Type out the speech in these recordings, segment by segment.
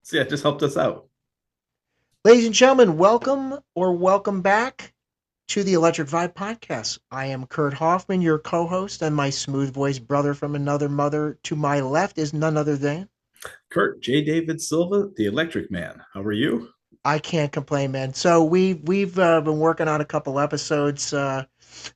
So yeah, just helped us out. Ladies and gentlemen, welcome back to the Electric Vibe Podcast. I am Kurt Hoffman, your co-host, and my smooth voiced brother from another mother to my left is none other than. Kurt J. David Silva, the Electric Man. How are you? I can't complain, man. So we've been working on a couple episodes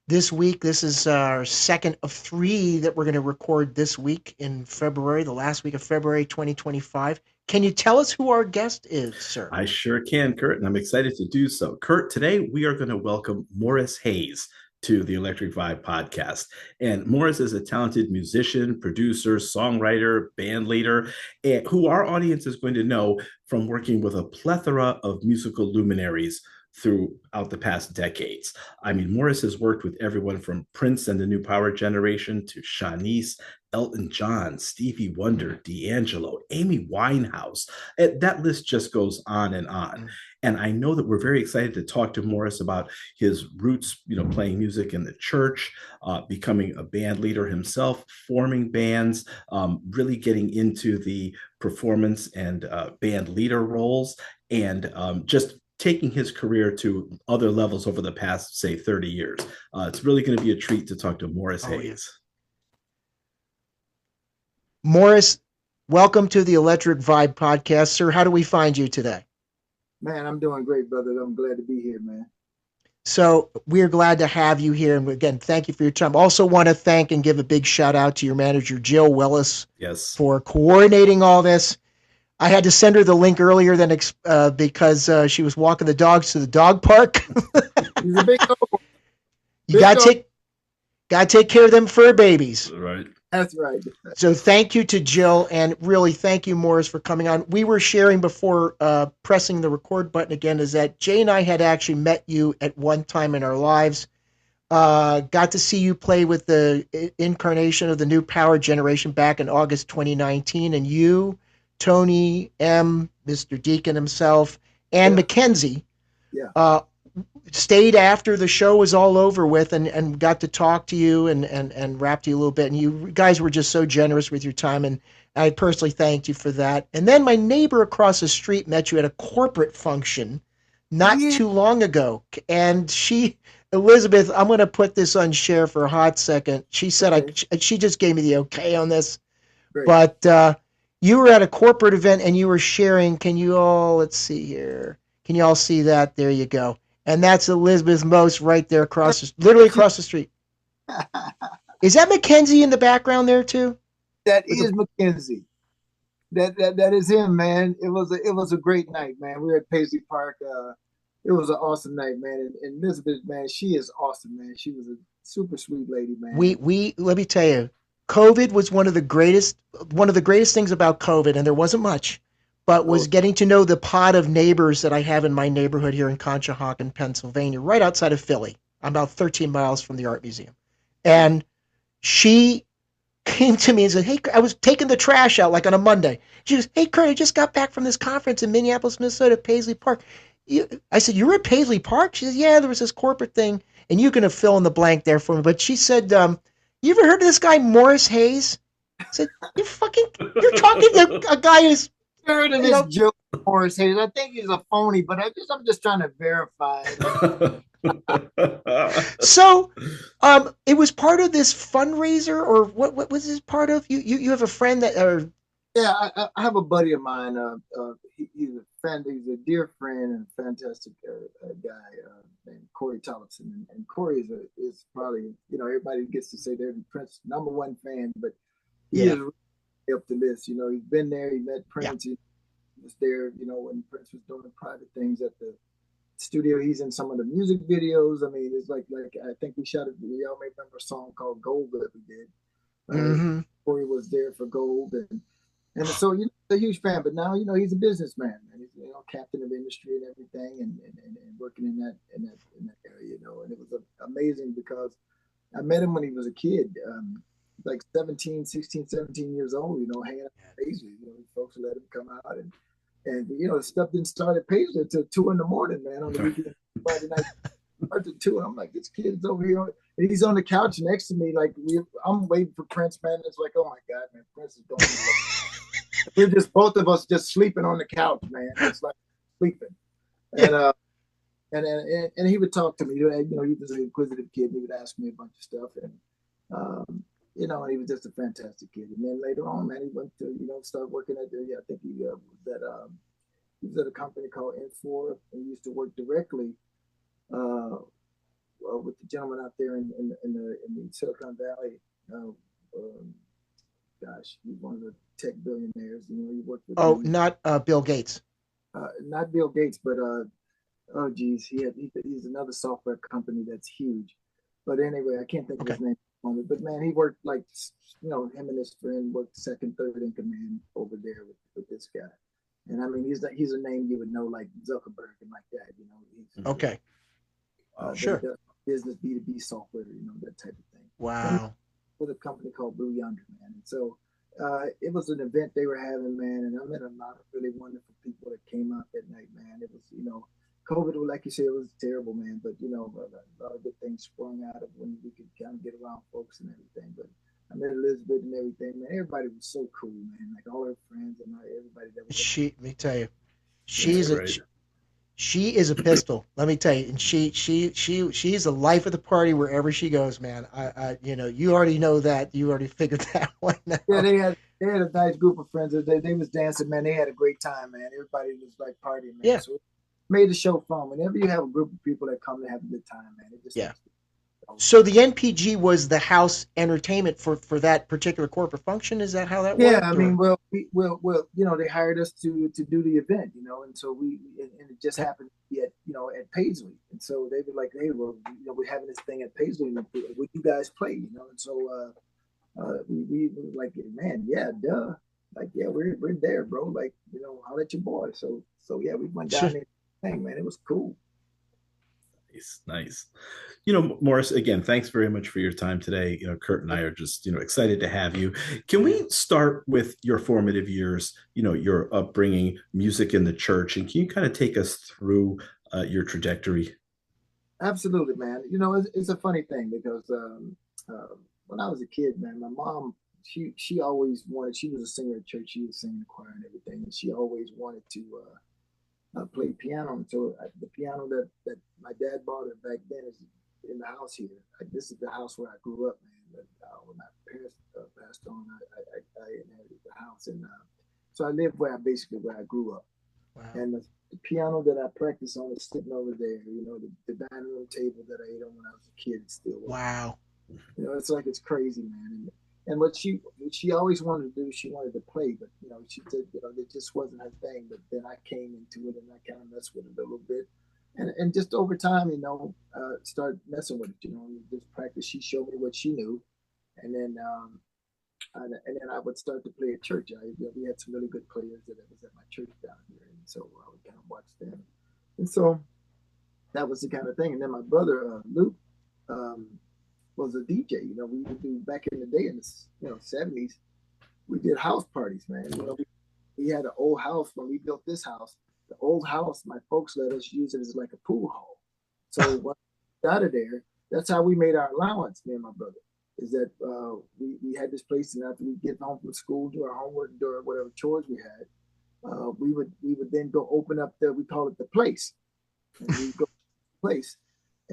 this week. This is our second of three that we're going to record this week in February, the last week of February 2025. Can you tell us who our guest is, sir? I sure can, Kurt, and I'm excited to do so. Kurt, today we are going to welcome Morris Hayes to the Electric Vibe podcast. And Morris is a talented musician, producer, songwriter, band leader, who our audience is going to know from working with a plethora of musical luminaries throughout the past decades. I mean, Morris has worked with everyone from Prince and the New Power Generation to Shanice, Elton John, Stevie Wonder, D'Angelo, Amy Winehouse. That list just goes on and on. And I know that we're very excited to talk to Morris about his roots, playing music in the church, becoming a band leader himself, forming bands, really getting into the performance and band leader roles, and just taking his career to other levels over the past, say, 30 years. It's really going to be a treat to talk to Morris Oh, yeah. Hayes. Morris, welcome to the Electric Vibe Podcast, sir. How do we find you today? Man, I'm doing great, brother. I'm glad to be here, man. So we're glad to have you here. And again, thank you for your time. Also want to thank and give a big shout out to your manager, Jill Willis, Yes. for coordinating all this. I had to send her the link earlier than because she was walking the dogs to the dog park. He's a big dog. You gotta take care of them fur babies. Right. That's right. So thank you to Jill, and really thank you, Morris, for coming on. We were sharing before pressing the record button again is that Jay and I had actually met you at one time in our lives. Got to see you play with the incarnation of the New Power Generation back in August 2019, and you, Tony M, Mr. Deacon himself, and Mackenzie stayed after the show was all over with and got to talk to you and rap to you a little bit. And you guys were just so generous with your time. And I personally thanked you for that. And then my neighbor across the street met you at a corporate function not too long ago. And Elizabeth, I'm going to put this on share for a hot second. She said, she just gave me the okay on this. Great. But you were at a corporate event and you were sharing. Let's see here. Can you all see that? There you go. And that's Elizabeth Most right there literally across the street. Is that Mackenzie in the background there too? That is Mackenzie. That is him, man. It was a great night, man. We were at Paisley Park. It was an awesome night, man. And Elizabeth, man, she is awesome, man. She was a super sweet lady, man. We let me tell you, COVID was one of the greatest things about COVID, and there wasn't much, but was getting to know the pod of neighbors that I have in my neighborhood here in Conshohocken, Pennsylvania, right outside of Philly. I'm about 13 miles from the art museum. And she came to me and said, hey, I was taking the trash out like on a Monday. She goes, hey, Kurt, I just got back from this conference in Minneapolis, Minnesota, Paisley Park. I said, you were at Paisley Park? She said, yeah, there was this corporate thing. And you can fill in the blank there for me. But she said, you ever heard of this guy, Morris Hayes? I said, you're talking to a guy who's heard of this Joe Morris Hayes. I think he's a phony, but I'm just trying to verify. So, it was part of this fundraiser, or what was this part of? You have a friend that, or I have a buddy of mine. He's a friend. He's a dear friend and a fantastic guy named Corey Tollefson. And Corey is probably, everybody gets to say they're the Prince #1 fan, but he is really up to this. He's been there. He met Prince. He was there. When Prince was doing private things at the studio. He's in some of the music videos. I mean, it's like I think we shot it. Y'all may remember a song called "Gold" that we did. Corey was there for "Gold," and so a huge fan. But now he's a businessman, and he's captain of industry and everything, and working in that area. And it was amazing because I met him when he was a kid. Like 16, 17 years old, hanging out at Paisley. Folks let him come out and stuff didn't start at Paisley until 2 a.m, man, on the weekend. Friday night starts at 2. And I'm like, this kid's over here. And he's on the couch next to me. Like I'm waiting for Prince, man. It's like, oh my God, man, Prince is going. We were just both of us just sleeping on the couch, man, just like sleeping. And and he would talk to me. He was an inquisitive kid. And he would ask me a bunch of stuff, and he was just a fantastic kid. And then later on, man, he went to start working at I think he was at a company called N4, and he used to work directly with the gentleman out there in the Silicon Valley. Gosh, he's one of the tech billionaires. He worked with. Oh, not Bill Gates. Not Bill Gates, but oh geez, he's another software company that's huge. But anyway, I can't think of his name at the moment. But man, he worked like him and his friend worked second, third in command over there with this guy. And I mean, he's a name you would know, like Zuckerberg and like that. He's okay. Sure. Business B2B software, that type of thing. Wow. With a company called Blue Yonder, man. And so it was an event they were having, man, and I met a lot of really wonderful people that came out that night, man. It was, COVID, like you said, it was terrible, man, but a lot of good things sprung out of when we could kind of get around folks and everything. But I met Elizabeth and everything, man. Everybody was so cool, man. Like all her friends and everybody that was. Let me tell you, she is a pistol. Let me tell you, and she's the life of the party wherever she goes, man. You already know that. You already figured that one out. Yeah, they had a nice group of friends. They was dancing, man. They had a great time, man. Everybody was like partying, man. Yeah. So it made the show fun. Whenever you have a group of people that come to have a good time, man, it just So the NPG was the house entertainment for that particular corporate function. Is that how that worked? Yeah, I mean, well, they hired us to do the event, and so and it just happened to be at Paisley, and so they were like, hey, well, we're having this thing at Paisley, and would you guys play, and so we were like, man, yeah, duh, like, yeah, we're there, bro, like, holler at your boy, so yeah, we went down there, thing, man, it was cool. Nice. Morris, again, thanks very much for your time today. Kurt and I are just, excited to have you. Can we start with your formative years, your upbringing, music in the church, and can you kind of take us through your trajectory? Absolutely, man. It's a funny thing because when I was a kid, man, my mom, she always wanted, she was a singer at church, she was singing the choir and everything, and she always wanted to played piano, and so the piano that my dad bought it back then is in the house here. This is the house where I grew up, man. But when my parents passed on, I inherited the house, and so I lived where I grew up. Wow. And the piano that I practiced on is sitting over there. The dining room table that I ate on when I was a kid is still. Wow. It's like it's crazy, man. And what she always wanted to do, she wanted to play, but she said it just wasn't her thing. But then I came into it and I kind of messed with it a little bit, and just over time, started messing with it. Just practice. She showed me what she knew, and then I would start to play at church. We had some really good players that was at my church down here, and so I would kind of watch them, and so that was the kind of thing. And then my brother Luke. Was a DJ. We would do back in the day in the 70s. We did house parties, man. We had an old house when we built this house. The old house, my folks let us use it as like a pool hall. So when we got out of there, that's how we made our allowance, me and my brother. Is that we had this place, and after we get home from school, do our homework, do whatever chores we had, we would then go open up we call it the place, and we go to the place.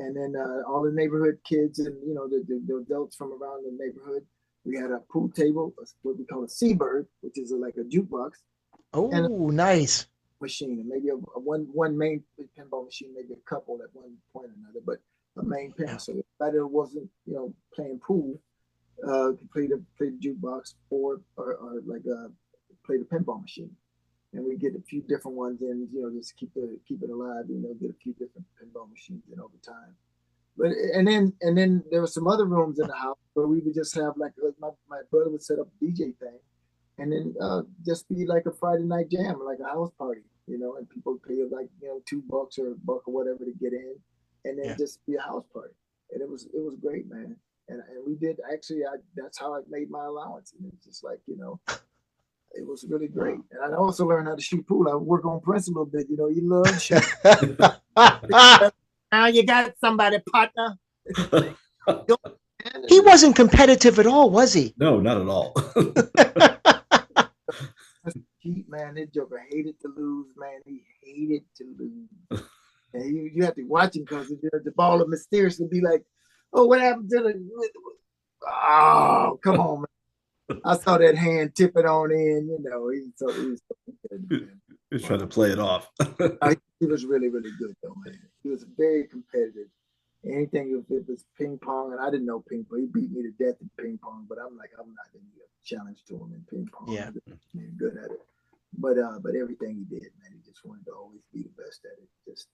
And then all the neighborhood kids and, the adults from around the neighborhood, we had a pool table, what we call a Seabird, which is like a jukebox. Oh, nice. Machine, and maybe one main pinball machine, maybe a couple at one point or another, but a main pin. So everybody that wasn't, playing pool, could play the jukebox or like play the pinball machine. And we get a few different ones in, just keep it alive, get a few different pinball machines in over time. But and then there were some other rooms in the house where we would just have like my brother would set up a DJ thing, and then just be like a Friday night jam, like a house party, and people would pay like $2 or $1 or whatever to get in, and then just be a house party, and it was great, man. And we did actually, that's how I made my allowance, and it's just like it was really great. And I also learned how to shoot pool. I work on Prince a little bit. You love shit. Now you got somebody, partner. He wasn't competitive at all, was he? No, not at all. cheat, man. That Joker hated to lose, man. He hated to lose. And you have to watch him because the ball will mysteriously be like, oh, what happened to the. Oh, come on, man. I saw that hand tip it on in, he's so good, man. He's trying to play it off. He was really, really good, though, man. He was very competitive. Anything if it was ping pong, and I didn't know ping pong. He beat me to death in ping pong, but I'm like, I'm not going to give a challenge to him in ping pong. Yeah. He's good at it. But everything he did, man, he just wanted to always be the best at it. Just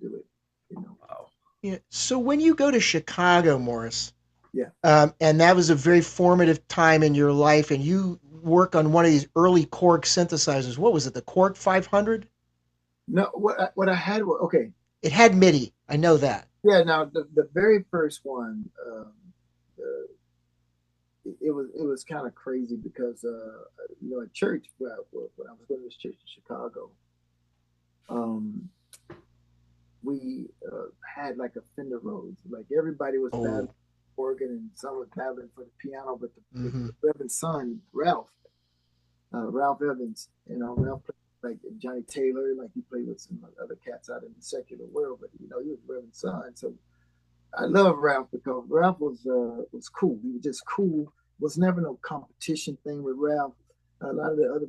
do it. Wow. Yeah. So when you go to Chicago, Morris, yeah, and that was a very formative time in your life, and you work on one of these early Korg synthesizers. What was it? The Korg 500? No, what I had was okay. It had MIDI. I know that. Yeah. Now the very first one, it was kind of crazy because at church when I was going to this church in Chicago, we had like a Fender Rhodes. Like everybody was battling organ and some was battling for the piano, but the Reverend son Ralph Evans, Ralph played like Johnny Taylor, like he played with some other cats out in the secular world, but he was Reverend son. So I love Ralph because Ralph was cool. He was just cool. Was never no competition thing with Ralph. A lot of the other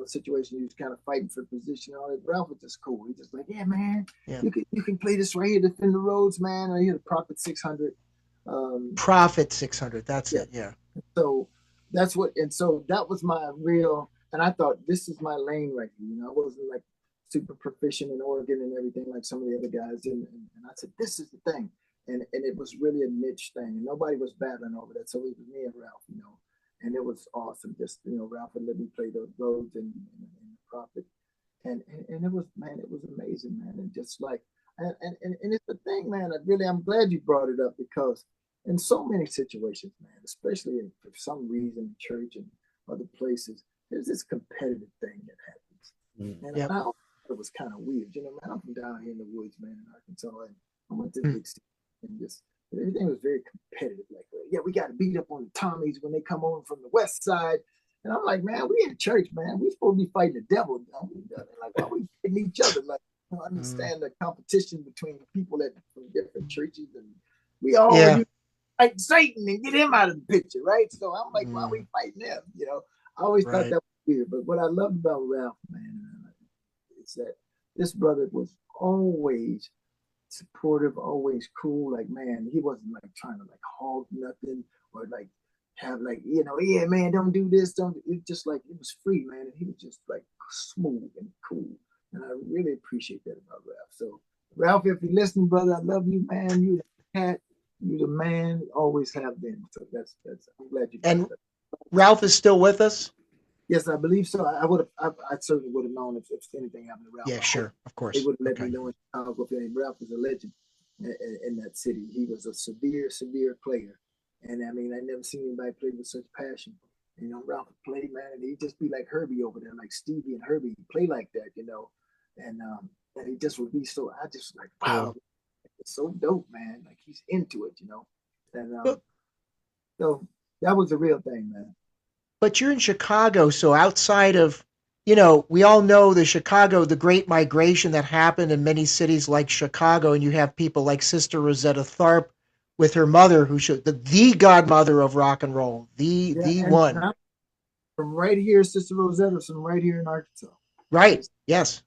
situations he was kind of fighting for position and all that. Ralph was just cool. He just like, yeah, man, you can play this right here, the Fender Rhodes, man. Or here the Prophet 600. Prophet 600. That's it. Yeah. So that's what, and so that was my real. And I thought this is my lane right here. I wasn't like super proficient in organ and everything like some of the other guys. And I said, this is the thing. And it was really a niche thing. And nobody was battling over that. So it was me and Ralph, and it was awesome. Just, Ralph would let me play those Rhodes and the Prophet. And it was amazing, man. And just like, and it's the thing, man, I'm glad you brought it up because in so many situations, man, especially for some reason, church and other places, there's this competitive thing that happens. And I thought it was kind of weird. Man, I'm from down here in the woods, man, in Arkansas, and I went to the big city and just everything was very competitive. Like, yeah, we got to beat up on the Tommies when they come over from the west side. And I'm like, man, we in church, man. We supposed to be fighting the devil. Like, why are we fighting each other? Like, I don't understand the competition between the people from different churches, and we all fight Satan and get him out of the picture, right? So I'm like, why are we fighting them? I always thought that was weird. But what I loved about Ralph, man, is that this brother was always supportive, always cool. Like, man, he wasn't like trying to like hog nothing or like have like, yeah, man, don't do this, don't. It just like it was free, man, and he was just like smooth and cool, and I really appreciate that about Ralph. So, Ralph, if you're listening, brother, I love you, man. You the cat, you the man, always have been. So that's. I'm glad you. And that. Ralph is still with us. Yes, I believe so. I certainly would have known if anything happened to Ralph. Yeah, sure, of course. They would have let me know in Chicago. Ralph is a legend in that city. He was a severe player. And I mean, I never seen anybody play with such passion. Ralph would play, man, and he'd just be like Herbie over there, like Stevie and Herbie play like that, and he just would be so. I just like, wow, it's so dope, man. Like he's into it, and so that was the real thing, man. But you're in Chicago, so outside of, we all know the Great Migration that happened in many cities like Chicago, and you have people like Sister Rosetta Tharpe with her mother, who should the godmother of rock and roll, the one. From right here, Sister Rosetta, from right here in Arkansas. Right. Yes.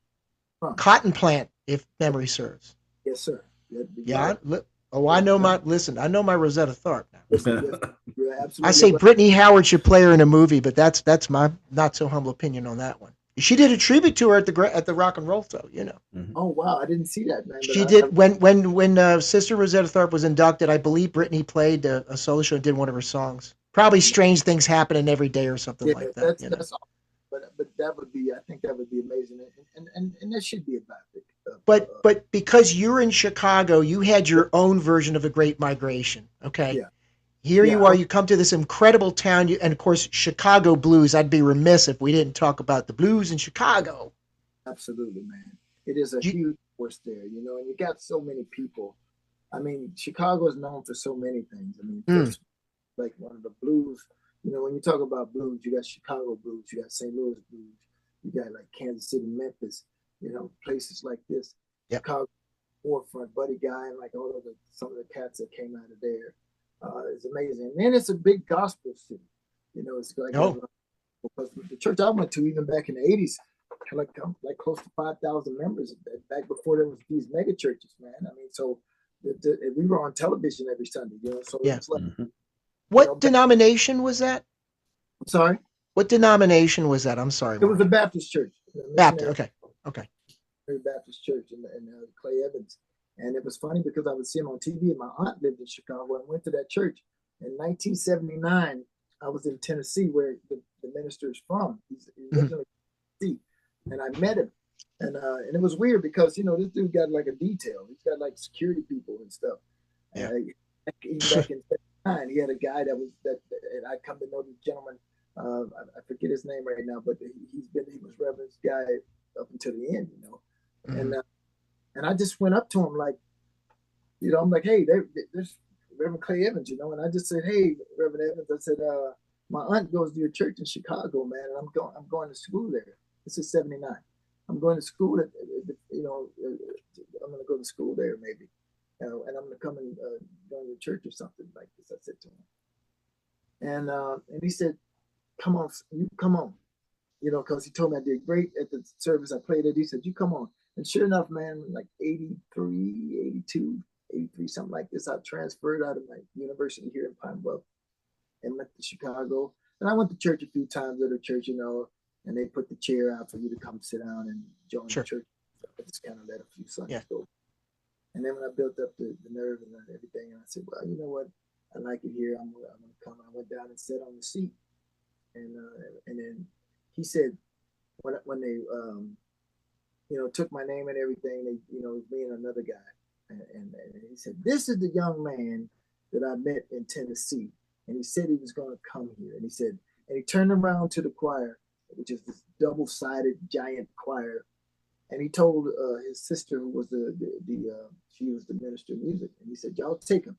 Cotton plant, if memory serves. Yes, sir. Yeah. I know I know my Rosetta Tharpe now. Yes, I say Brittany Howard should play her in a movie, but that's my not so humble opinion on that one. She did a tribute to her at the Rock and Roll Show, Oh wow, I didn't see that, man. She did when Sister Rosetta Tharpe was inducted. I believe Brittany played a solo show and did one of her songs. Probably Strange Things Happening Every Day or something like that. That's awesome. But that would be, I think that would be amazing, and that should be about it. But because you're in Chicago, you had your own version of the Great Migration. Okay. Yeah. Here you are, you come to this incredible town, and of course, Chicago blues. I'd be remiss if we didn't talk about the blues in Chicago. Absolutely, man. It is a huge force there, and you got so many people. I mean, Chicago is known for so many things. I mean, first, like one of the blues, when you talk about blues, you got Chicago blues, you got St. Louis blues, You got like Kansas City, Memphis, places like this. Yep. Chicago forefront, Buddy Guy, and like some of the cats that came out of there. It's amazing. And then it's a big gospel city. It's like because the church I went to, even back in the 80s, had like close to 5,000 members back before there was these mega churches, man. I mean, so we were on television every Sunday, so it's like. What denomination was that? I'm sorry? What denomination was that? I'm sorry. It was a Baptist church. Baptist, okay. Baptist church in Clay Evans. And it was funny because I would see him on TV, and my aunt lived in Chicago and went to that church. In 1979, I was in Tennessee, where the minister is from. He's originally from Tennessee, and I met him. And it was weird because, this dude got like a detail. He's got like security people and stuff. Yeah. Back in 79, he had a guy that and I come to know this gentleman. I forget his name right now, but he was Reverend's guy up until the end, and I just went up to him like, I'm like, hey, there's Reverend Clay Evans, and I just said, hey, Reverend Evans, I said, my aunt goes to your church in Chicago, man, and I'm going to school there. This is 79. I'm going to school I'm going to go to school there maybe, and I'm going to come and join your church or something like this. I said to him, and he said, come on, you come on, because he told me I did great at the service I played at. He said, you come on. And sure enough, man, like 83, 82, 83, something like this, I transferred out of my university here in Pine Bluff and went to Chicago. And I went to church a few times at a church, and they put the chair out for you to come sit down and join the church. I just kind of let a few Sundays go. And then when I built up the nerve and everything, and I said, well, you know what? I like it here. I'm going to come. I went down and sat on the seat. And then he said, when they, took my name and everything, they, it was me and another guy. And he said, this is the young man that I met in Tennessee. And he said he was going to come here. And he said, and he turned around to the choir, which is this double-sided giant choir. And he told his sister, who was she was the minister of music. And he said, y'all take him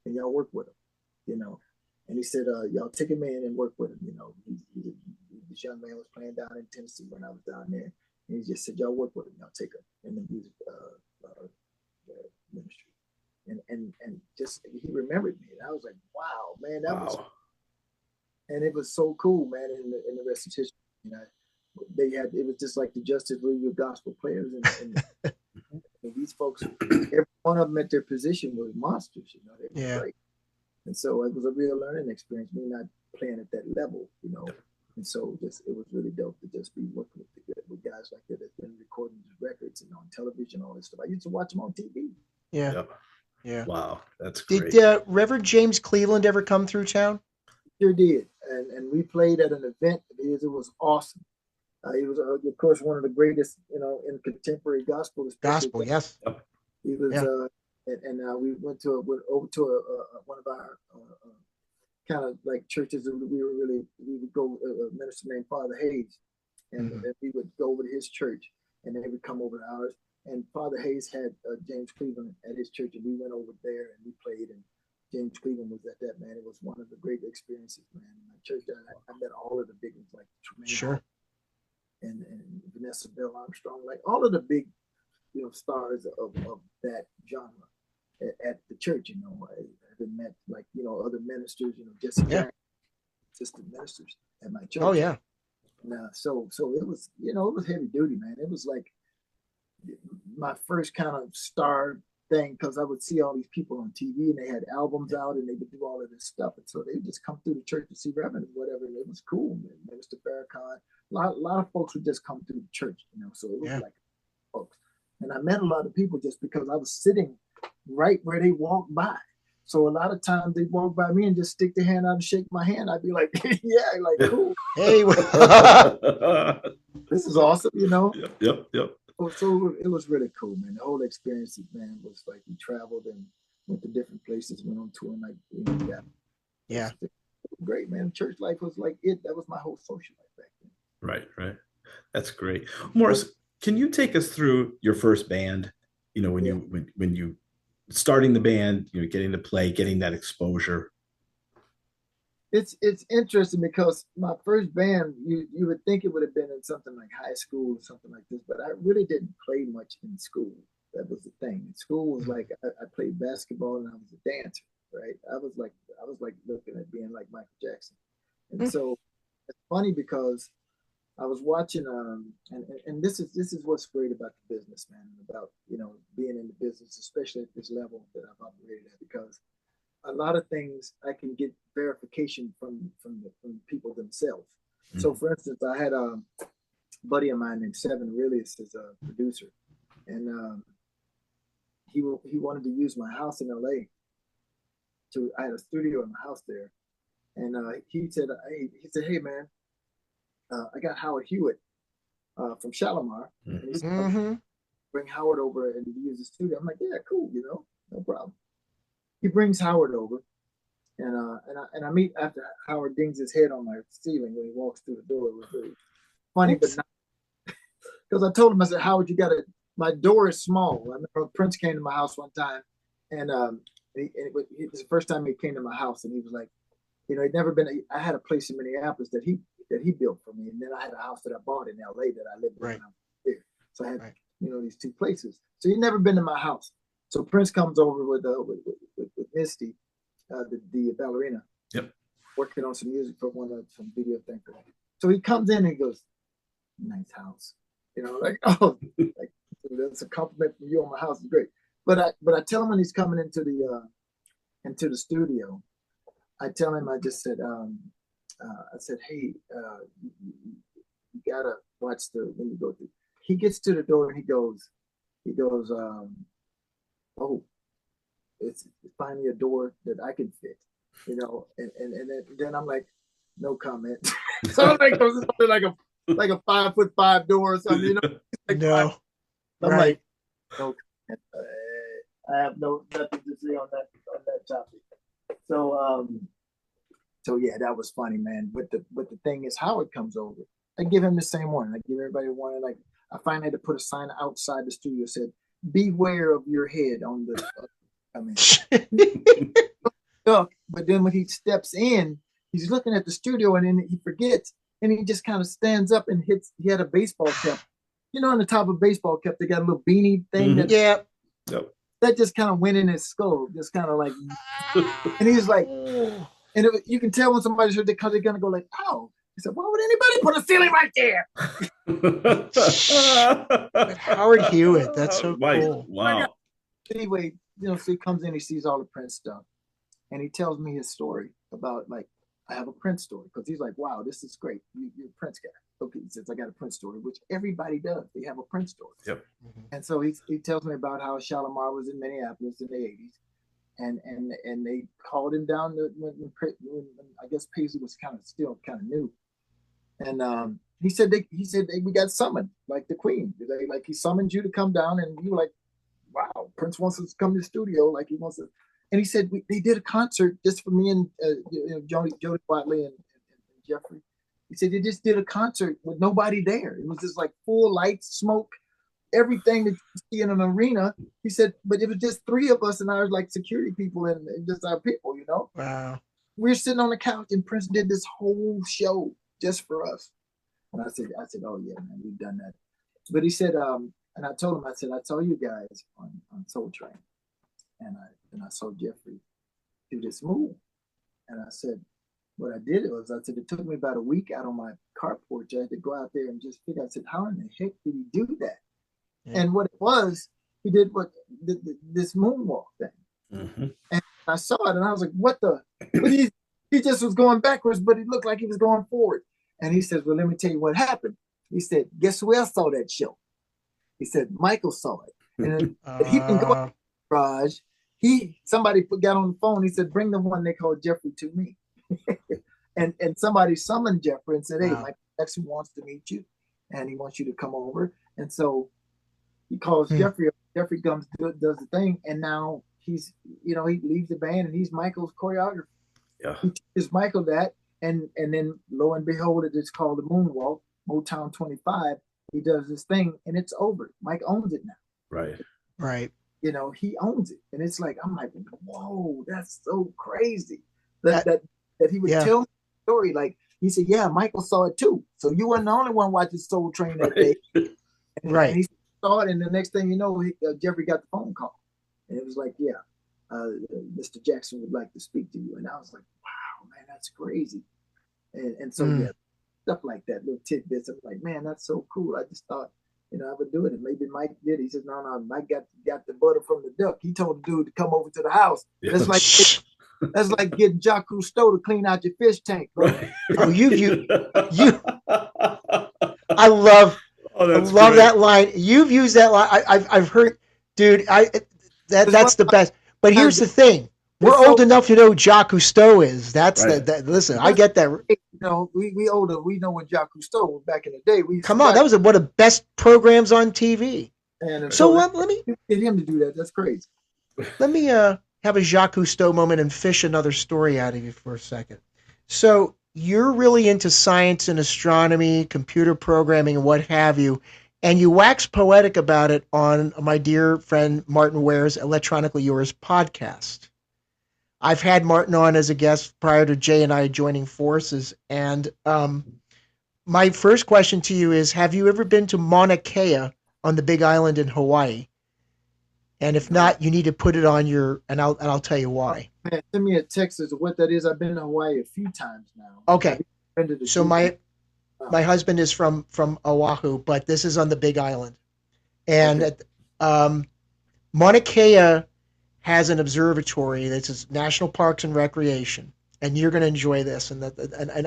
and y'all work with him, And he said, y'all take him in and work with him. This young man was playing down in Tennessee when I was down there. And he just said, y'all work with him. Y'all take him in the music ministry. And just, he remembered me. And I was like, wow, man, that was, and it was so cool, man. And the rest is history. It was just like the Justice League of gospel players. And these folks, every one of them at their position was monsters, They were great. And so it was a real learning experience, me not playing at that level, And so it was really dope to just be working with guys like that that's been recording these records and on television, all this stuff. I used to watch them on TV. Yeah. Yep. Yeah. Wow, that's great. Did Reverend James Cleveland ever come through town? Sure did. And we played at an event. It was awesome. He was, of course, one of the greatest, in contemporary gospel. Gospel, yes. He was, and we went over to one of our kind of like churches that we would go, a minister named Father Hayes, and we would go over to his church, and they would come over to ours. And Father Hayes had James Cleveland at his church, and we went over there and we played, and James Cleveland was at that, man. It was one of the great experiences, man. In my church, I met all of the big ones, like Tremaine and Vanessa Bell Armstrong, like all of the big, stars of that genre at the church. I met like other ministers, Jesse Jackson, assistant ministers at my church. Oh yeah. So it was, it was heavy duty, man. It was like my first kind of star thing, because I would see all these people on TV and they had albums out and they would do all of this stuff, and so they would just come through the church to see Reverend and whatever, and it was cool, man. Minister Farrakhan, a lot of folks would just come through the church, so it was like folks, and I met a lot of people just because I was sitting right where they walked by. So a lot of times they walk by me and just stick their hand out and shake my hand. I'd be like, yeah, like, cool. Hey, this is awesome, Yep. So it was really cool, man. The whole experience, man, was like we traveled and went to different places, went on tour, and like, yeah. Great, man. Church life was like it. That was my whole social life back then. Right. That's great. Morris, can you take us through your first band? When you starting the band, getting to play, getting that exposure. It's interesting because my first band, you would think it would have been in something like high school or something like this, but I really didn't play much in school. That was the thing. School was like I played basketball and I was a dancer, right? I was like looking at being like Michael Jackson, and so it's funny because I was watching and this is what's great about the business, man, and about being in the business, especially at this level that I've operated at, because a lot of things I can get verification from the people themselves. Mm-hmm. So, for instance, I had a buddy of mine named Seven Aurelius as a producer, and he wanted to use my house in LA. I had a studio in my house there, and he said, "Hey man, I got Howard Hewitt from Shalimar, and he said, bring Howard over and use the studio." I'm like, "Yeah, cool, no problem." He brings Howard over, and I meet after Howard dings his head on my ceiling when he walks through the door. It was really funny, but not because I told him, I said, "Howard, my door is small." I remember Prince came to my house one time, and it was the first time he came to my house, and he was like, he'd never been. I had a place in Minneapolis that he built for me, and then I had a house that I bought in LA that I lived in when I was there. So I had these two places. So he'd never been to my house. So Prince comes over with Misty, the ballerina. Yep. Working on some music for some video thing for him. So he comes in and he goes, "Nice house." Like, oh, like, that's a compliment from you on my house. It's great. But I tell him when he's coming into the studio, I tell him, I just said, I said, "Hey, you gotta watch when you go through." He gets to the door and he goes, "Oh, it's finally a door that I can fit," and then I'm like, "No comment." So I'm like, like a 5'5" door or something, Like, no, I'm like, "No comment." I have nothing to say on that topic. So yeah, that was funny, man. But the thing is, Howard comes over. I give him the same one. I give everybody one. And like, I finally had to put a sign outside the studio that said, "Beware of your head on the." But then when he steps in, he's looking at the studio, and then he forgets, and he just kind of stands up and hits. He had a baseball cap, on the top of a baseball cap, they got a little beanie thing. Mm-hmm. That just kind of went in his skull, just kind of like, and he's like, and you can tell when somebody's hurt because they're gonna go like, "Oh." He said, "Why would anybody put a ceiling right there?" Howard Hewitt, that's so cool. Wow. Anyway, so he comes in, he sees all the Prince stuff, and he tells me his story about, like, I have a Prince story, because he's like, "Wow, this is great. You're a Prince guy." Okay, he says, "I got a Prince story," which everybody does. They have a Prince story. Yep. And so he tells me about how Shalimar was in Minneapolis in the 80s. And they called him down when I guess Paisley was still kind of new, and he said we got summoned like the Queen. Like he summoned you to come down, and you were like, "Wow, Prince wants us to come to the studio, like he wants to." And he said they did a concert just for me and Jody Watley and Jeffrey. He said they just did a concert with nobody there. It was just like full lights, smoke, everything that you see in an arena. He said, but it was just three of us and our like security people and just our people, Wow. We were sitting on the couch and Prince did this whole show just for us. And I said, "Oh yeah, man, we've done that." But he said, and I told him, I said, "I saw you guys on Soul Train, and I saw Jeffrey do this move." And I said, what I did was, I said, it took me about a week out on my carport. I had to go out there and just figure out, I said, how in the heck did he do that? Yeah. And what it was, he did this moonwalk thing. Mm-hmm. And I saw it and I was like, what the? But he just was going backwards, but it looked like he was going forward. And he says, well, let me tell you what happened. He said, guess who else saw that show? He said, Michael saw it. And he didn't go to the garage. Somebody got on the phone. He said, bring the one they called Jeffrey to me. and somebody summoned Jeffrey and said, hey, Michael Jackson wants to meet you and he wants you to come over. And so he calls Jeffrey up. Jeffrey comes, does the thing, and now he's, he leaves the band and he's Michael's choreographer. Yeah. He teaches Michael that, and then lo and behold, it's called the Moonwalk, Motown 25. He does this thing and it's over. Mike owns it now. Right. He owns it. And it's like, I'm like, whoa, that's so crazy. That that he would Yeah. tell me the story. Like he said, yeah, Michael saw it too. So you weren't the only one watching Soul Train that day. And he saw it, and the next thing you know, Jeffrey got the phone call, and it was like, yeah, Mr. Jackson would like to speak to you. And I was like, wow, man, that's crazy. And so yeah, stuff like that, little tidbits. I'm like, man, that's so cool. I just thought, I would do it. And maybe Mike did. He said, no, Mike got the butter from the duck. He told the dude to come over to the house. Yeah. That's like getting Jacques Cousteau to clean out your fish tank, bro. Right. Oh, I love that line. You've used that line. I've heard, dude. That's the best. But here's the thing: we're old enough to know Jacques Cousteau is. That's right. Listen, I get that. We older. We know when Jacques Cousteau was back in the day. Come on, that was one of the best programs on TV. And so let me get him to do that. That's crazy. Let me have a Jacques Cousteau moment and fish another story out of you for a second. So you're really into science and astronomy, computer programming, and what have you, and you wax poetic about it on my dear friend Martin Ware's Electronically Yours podcast. I've had Martin on as a guest prior to Jay and I joining forces, and my first question to you is, have you ever been to Mauna Kea on the Big Island in Hawaii? And if not, you need to put it on your, and I'll tell you why. Man, send me a text as to what that is. I've been to Hawaii a few times now. Okay. So my husband is from Oahu, but this is on the Big Island. And Mauna Kea has an observatory that's National Parks and Recreation. And you're going to enjoy this. And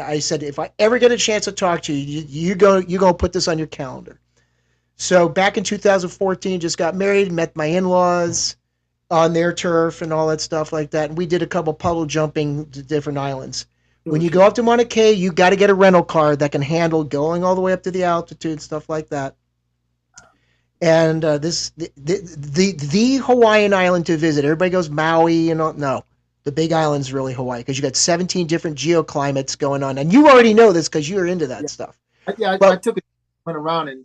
I said, if I ever get a chance to talk to you, you go put this on your calendar. So back in 2014, just got married, met my in-laws on their turf and all that stuff like that. And we did a couple puddle jumping to different islands. When you go up to Mauna Kea, you got to get a rental car that can handle going all the way up to the altitude and stuff like that. And the Hawaiian island to visit. Everybody goes Maui and all. No, the Big Island's really Hawaii because you got 17 different geoclimates going on. And you already know this because you're into that stuff. Yeah, I took it. Went around and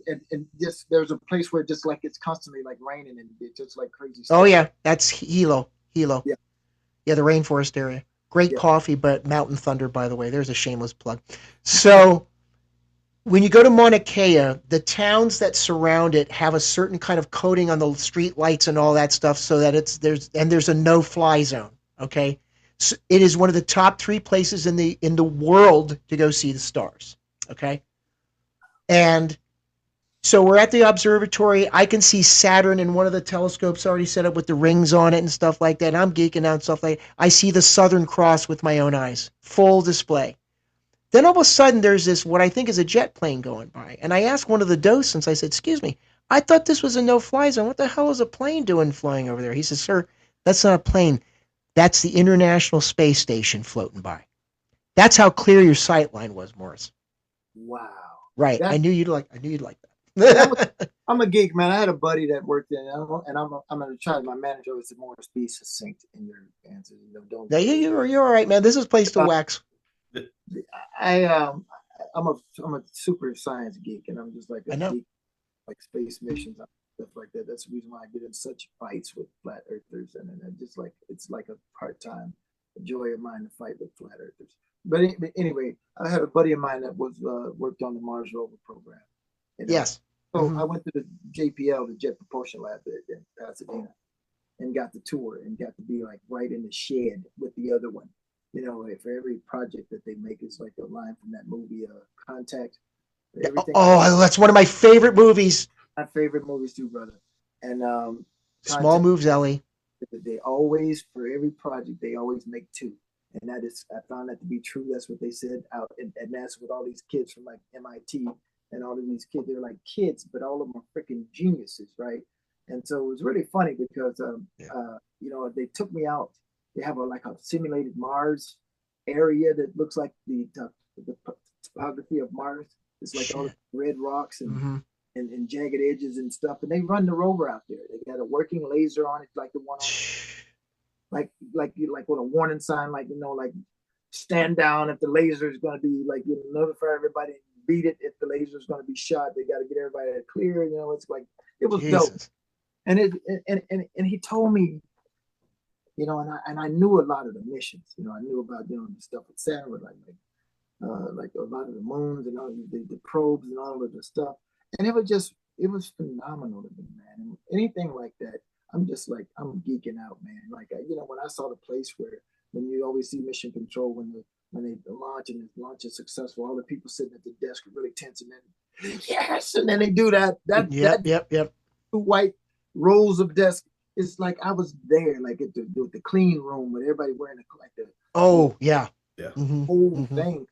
just there's a place where just like it's constantly like raining and it's just like crazy stuff. Oh yeah, that's Hilo. Yeah, the rainforest area. Great coffee, but mountain thunder, by the way. There's a shameless plug. So when you go to Mauna Kea, the towns that surround it have a certain kind of coating on the street lights and all that stuff, so that there's a no-fly zone. Okay, so it is one of the top 3 places in the world to go see the stars. Okay. And so we're at the observatory. I can see Saturn in one of the telescopes already set up with the rings on it and stuff like that. And I'm geeking out and stuff like that. I see the Southern Cross with my own eyes, full display. Then all of a sudden there's this, what I think is a jet plane going by. And I asked one of the docents, I said, excuse me, I thought this was a no-fly zone. What the hell is a plane doing flying over there? He says, sir, that's not a plane. That's the International Space Station floating by. That's how clear your sight line was, Morris. Wow. Right. I knew you'd like that. I'm a geek, man. I had a buddy that worked in, and I'm going to try. My manager always said, Morris, be succinct in your answers. Don't. No, you're all right, man. This is a place to wax. I'm a super science geek, and I'm just like a geek, like space missions and stuff like that. That's the reason why I get in such fights with flat earthers, and just like it's like a part-time joy of mine to fight with flat earthers. But anyway, I had a buddy of mine that was worked on the Mars rover program. Yes. So I went to the JPL, the Jet Propulsion Lab in Pasadena, and got the tour and got to be like right in the shed with the other one. Like for every project that they make, is like a line from that movie, Contact. That's one of my favorite movies. My favorite movies too, brother. And Small Moves, Ellie. They always, for every project, they always make 2. And that is, I found that to be true. That's what they said out at NASA with all these kids from like MIT and all of these kids. They're like kids, but all of them are freaking geniuses, right? And so it was really funny because, they took me out. They have a simulated Mars area that looks like the topography of Mars. It's like all the red rocks and jagged edges and stuff. And they run the rover out there. They got a working laser on it, like the one on. Like with a warning sign, like stand down if the laser is going to be notify everybody, beat it if the laser is going to be shot. They got to get everybody to clear. It's like it was dope. And he told me and I knew a lot of the missions. I knew about the stuff with Saturn, like a lot of the moons and all the probes and all of the stuff, and it was phenomenal to me, man. And anything like that, I'm just like I'm geeking out, man. Like when I saw the place where when you always see mission control when they launch and the launch is successful, all the people sitting at the desk are really tense, and then yes, and then they do that yep. Two white rows of desks. It's like I was there, like at the clean room with everybody wearing the whole thing.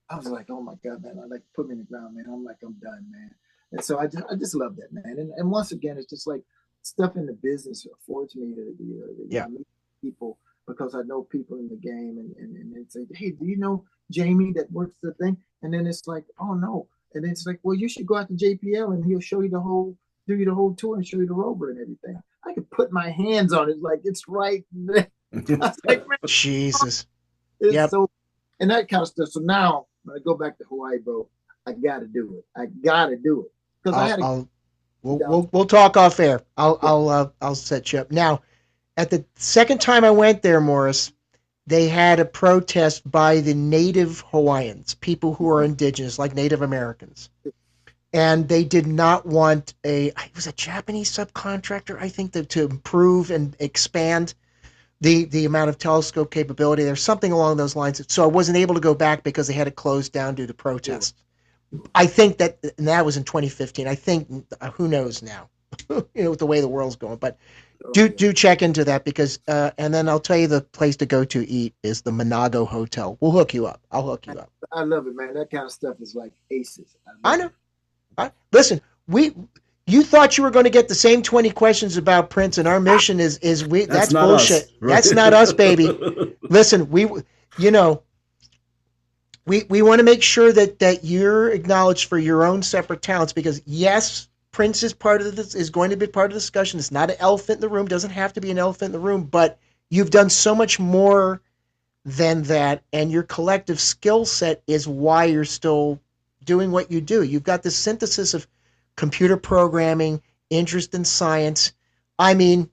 I was like, oh my God, man! I like put me in the ground, man. I'm like, I'm done, man. And so I just love that, man. And once again, it's just like stuff in the business affords me to meet people because I know people in the game, and they say, hey, do you know Jamie that works the thing? And then it's like, oh no, and then it's like, well, you should go out to JPL and he'll show you do you the whole tour and show you the rover and everything. I could put my hands on it, like it's right there. Like, Jesus. It's so, and that kind of stuff. So now when I go back to Hawaii, bro, I gotta do it. I gotta do it because we'll talk off air. I'll set you up. Now, at the second time I went there, Morris, they had a protest by the native Hawaiians, people who are indigenous, like Native Americans. And they did not want it was a Japanese subcontractor, I think, to improve and expand the amount of telescope capability. There's something along those lines. So I wasn't able to go back because they had to close down due to protests. I think that was in 2015. I think, who knows now, with the way the world's going. But do check into that because, and then I'll tell you the place to go to eat is the Monago Hotel. We'll hook you up. I'll hook you up. I love it, man. That kind of stuff is like aces. I know. Listen, you thought you were going to get the same 20 questions about Prince, and our mission is that's bullshit. Us, right? That's not us, baby. Listen, we want to make sure that you're acknowledged for your own separate talents because yes, Prince is going to be part of the discussion. It's not an elephant in the room. Doesn't have to be an elephant in the room, but you've done so much more than that, and your collective skill set is why you're still doing what you do. You've got this synthesis of computer programming, interest in science. I mean,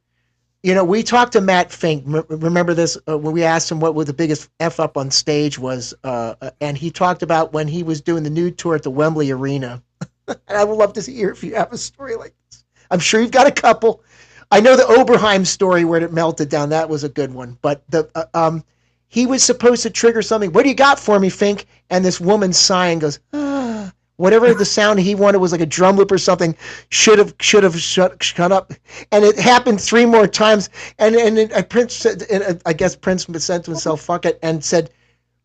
we talked to Matt Fink. Remember this when we asked him what the biggest F up on stage was, and he talked about when he was doing the nude tour at the Wembley Arena. And I would love to hear if you have a story like this. I'm sure you've got a couple. I know the Oberheim story where it melted down. That was a good one. But he was supposed to trigger something. What do you got for me, Fink? And this woman sighing goes, whatever the sound he wanted was like a drum loop or something. Should have shut up. And it happened 3 more times. And Prince said, and I guess Prince said to himself, "Fuck it," and said,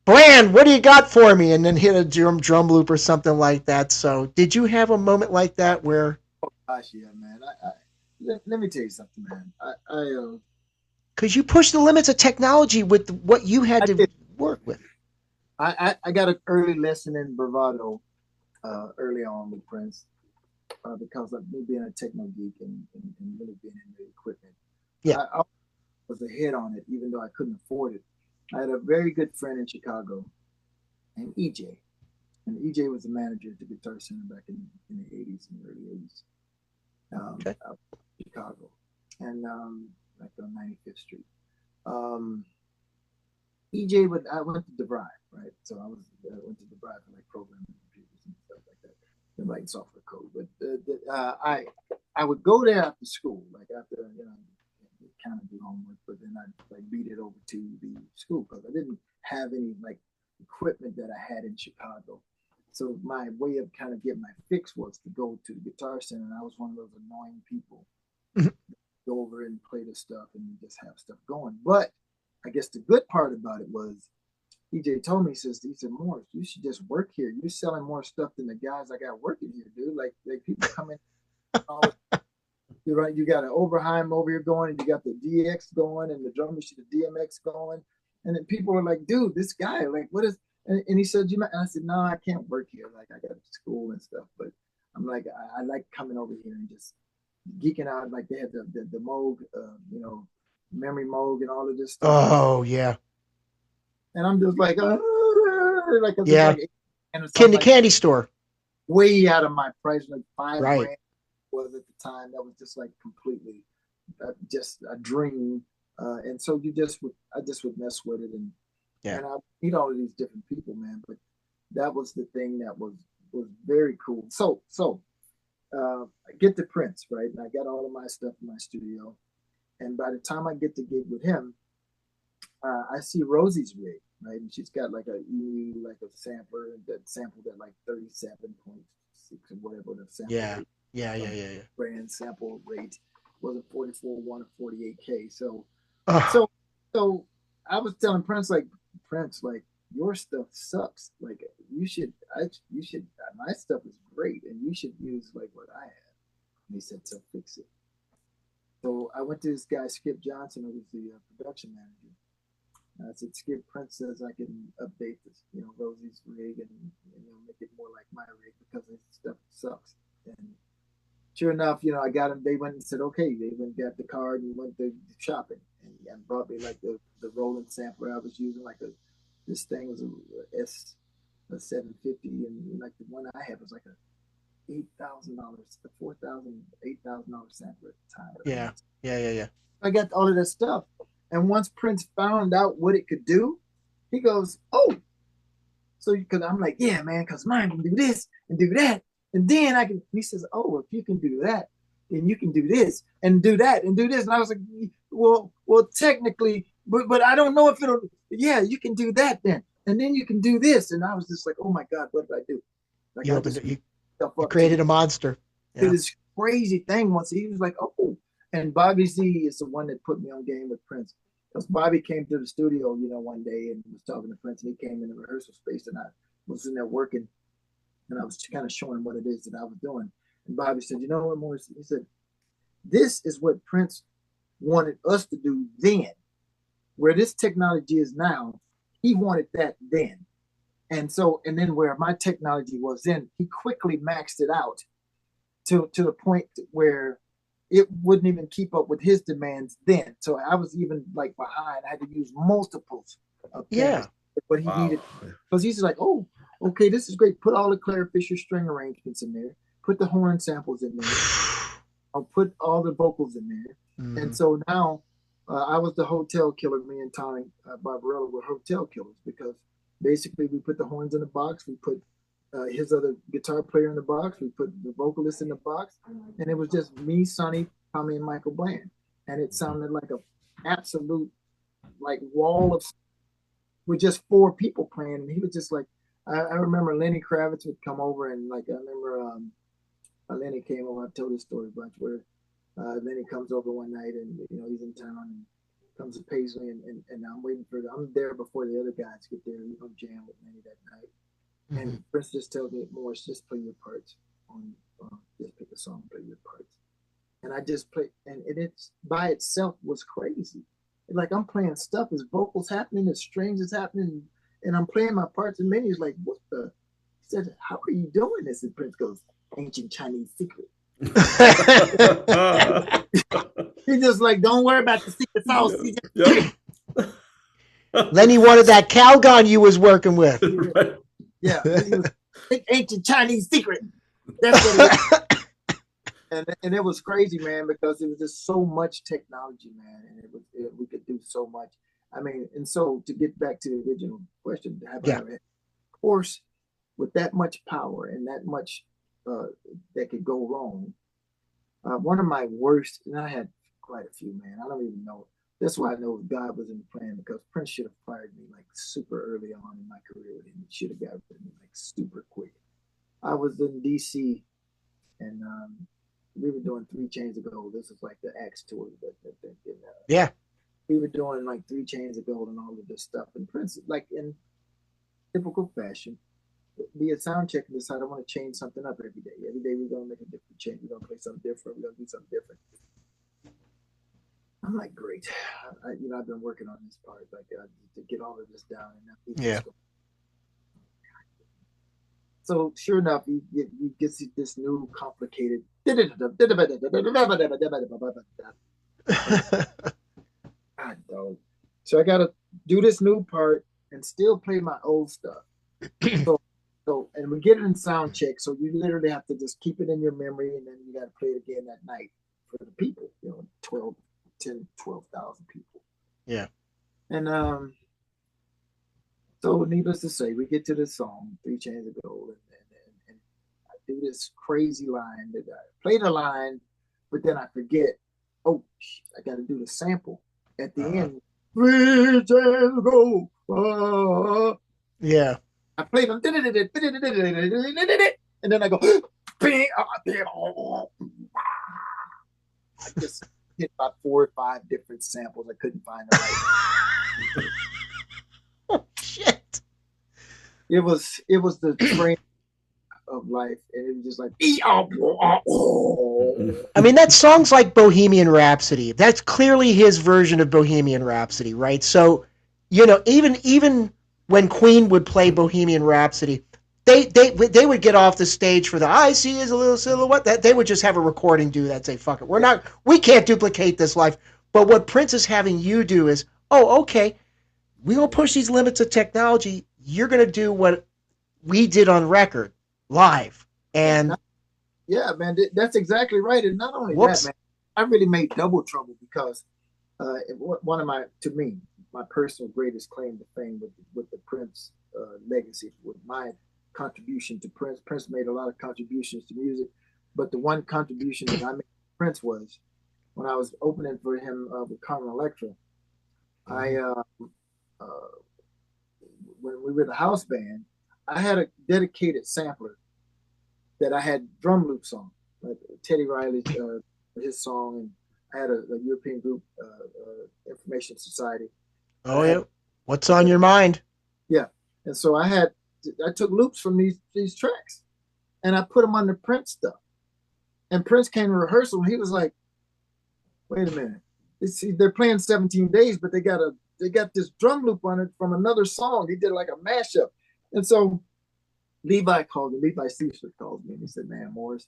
"Brand, what do you got for me?" And then hit a drum loop or something like that. So, did you have a moment like that where? Oh gosh, yeah, man. Let me tell you something, man. Because you pushed the limits of technology with what you had to work with. I got an early lesson in bravado early on with Prince because of me being a techno geek and really being in the equipment. Yeah. I was ahead on it, even though I couldn't afford it. I had a very good friend in Chicago named EJ. And EJ was the manager at the Guitar Center back in the 80s and early 80s. Out in Chicago. And like on 95th Street. EJ I went to DeVry, right? So I went to DeVry for like programming computers and stuff like that, and writing software code. But I would go there after school, like after kind of do homework, but then I'd like beat it over to the school because I didn't have any like equipment that I had in Chicago. So my way of kind of getting my fix was to go to the Guitar Center, and I was one of those annoying people. Go over and play the stuff and just have stuff going. But I guess the good part about it was EJ told me, he said, Morris, you should just work here. You're selling more stuff than the guys I got working here, dude. Like people come in. You're right. You got an Oberheim over here going, and you got the DX going, and the drum machine, the DMX going. And then people were like, dude, this guy, like, what is, and he said, and I said, no, I can't work here. Like, I got school and stuff. But I'm like, I like coming over here and just geeking out. Like they had the Moog, memory Moog and all of this stuff. Oh yeah. And I'm just like, yeah. Candy store. Way out of my price, like $5 right. grand was at the time. That was just like completely just a dream. And so I just would mess with it, and I meet all of these different people, man. But that was the thing that was very cool. So I get the Prince, right, and I got all of my stuff in my studio, and by the time I get to gig with him, I see Rosie's rig, right, and she's got like a EU, like a sampler that sampled at like 37.6 or whatever the sample rate. Yeah. Brand sample rate was a 44.1 or 48K. So I was telling Prince, like, your stuff sucks. Like, you should, my stuff is great, and you should use like what I have. And he said, so fix it. So I went to this guy, Skip Johnson, who was the production manager. And I said, Skip, Prince says I can update this, Rosie's rig and make it more like my rig because his stuff sucks. And sure enough, I got him. They went and said, okay. They went and got the card and went to shopping and brought me like the Roland sampler I was using. Like this thing was a 750, and like the one I had was like a $8,000, $8,000 sampler at the time. Yeah. I got all of that stuff, and once Prince found out what it could do, he goes, "Oh, so because I'm like, yeah, man, because mine can do this and do that, and then I can." He says, "Oh, if you can do that, then you can do this and do that and do this." And I was like, "Well, technically, but I don't know if it'll." Yeah, you can do that then, and then you can do this. And I was just like, "Oh my God, what did I do?" Like, you created a monster. Yeah. This crazy thing once he was like, "Oh," and Bobby Z is the one that put me on game with Prince. Because Bobby came to the studio, one day and was talking to Prince, and he came in the rehearsal space, and I was in there working, and I was kind of showing him what it is that I was doing. And Bobby said, "You know what, Morris?" He said, "This is what Prince wanted us to do then. Where this technology is now, he wanted that then. And then where my technology was then, he quickly maxed it out to the point where it wouldn't even keep up with his demands then. So I was even like behind. I had to use multiples of what he needed. Because he's like, oh, okay, this is great. Put all the Claire Fisher string arrangements in there. Put the horn samples in there. I'll put all the vocals in there." Mm-hmm. And so now I was the hotel killer. Me and Tommy Barbarella were hotel killers because basically we put the horns in the box. We put his other guitar player in the box. We put the vocalist in the box. And it was just me, Sonny, Tommy, and Michael Bland. And it sounded like an absolute like wall of with just four people playing. And he was just like, I remember Lenny Kravitz would come over, and like I remember Lenny came over. I've told this story a bunch where Lenny comes over one night, and he's in town and comes to Paisley, and I'm waiting for I'm there before the other guys get there. Jam with Lenny that night. Mm-hmm. And Prince just tells me, "Morris, just play your parts on just pick a song, play your parts." And I just play, and it's by itself was crazy. Like I'm playing stuff, his vocals happening, his strings is happening, and I'm playing my parts, and Lenny's like, "What the?" He said, "How are you doing this?" And Prince goes, "Ancient Chinese secret." He just like, "Don't worry about the secret sauce." Yep. Lenny wanted that Calgon you was working with. Right. Yeah. Ancient Chinese secret. That's what it is. And it was crazy, man, because it was just so much technology, man, and we could do so much. I mean, and so to get back to the original question, of course, with that much power and that much that could go wrong, one of my worst, and I had quite a few, man. I don't even know. That's why I know God was in the plan, because Prince should have fired me like super early on in my career with him. He should have got rid of me like super quick. I was in DC, and we were doing 3 Chains of Gold. This was like the Axe tour. Yeah. We were doing like 3 Chains of Gold and all of this stuff. And Prince, like in typical fashion, be a sound check and decide I want to change something up every day. Every day we're going to make a different change. We're going to play something different. We're going to do something different. I'm like, great. I've been working on this part, like to get all of this down. And yeah. So sure enough, he gets this new complicated. God, dog. So I got to do this new part and still play my old stuff. So and we get it in sound check. So you literally have to just keep it in your memory, and then you got to play it again that night for the people. 12,000 people. And so needless to say, we get to this song, Three Chains of Gold, and I do this crazy line that I play the line, but then I forget, oh, I got to do the sample at the end. Three Chains of Gold. Yeah. I played them, and then I go, I just hit about 4 or 5 different samples. I couldn't find the right. Oh, shit. It was the train of life, and it was just like, I mean, that song's like Bohemian Rhapsody. That's clearly his version of Bohemian Rhapsody, right? So, you know, even when Queen would play Bohemian Rhapsody, they would get off the stage for the "I see is a little silhouette." That they would just have a recording do that, say "fuck it," we can't duplicate this life. But what Prince is having you do is, oh, okay, we gonna push these limits of technology. You're gonna do what we did on record live, and yeah, man, that's exactly right. And not only whoops. that, man, I really made double trouble because one of to me, my personal greatest claim to fame with the Prince legacy, with my contribution to Prince. Prince made a lot of contributions to music, but the one contribution that I made to Prince was when I was opening for him with Carmen Electra. When we were the house band, I had a dedicated sampler that I had drum loops on, like Teddy Riley's his song, and I had a European group, Information Society. Oh yeah, what's on your mind? Yeah, and so I took loops from these tracks, and I put them on the Prince stuff. And Prince came to rehearsal, and he was like, "Wait a minute, they're playing 17 Days, but they got this drum loop on it from another song. He did like a mashup." And so Levi Seifert called me, and he said, "Man, Morris,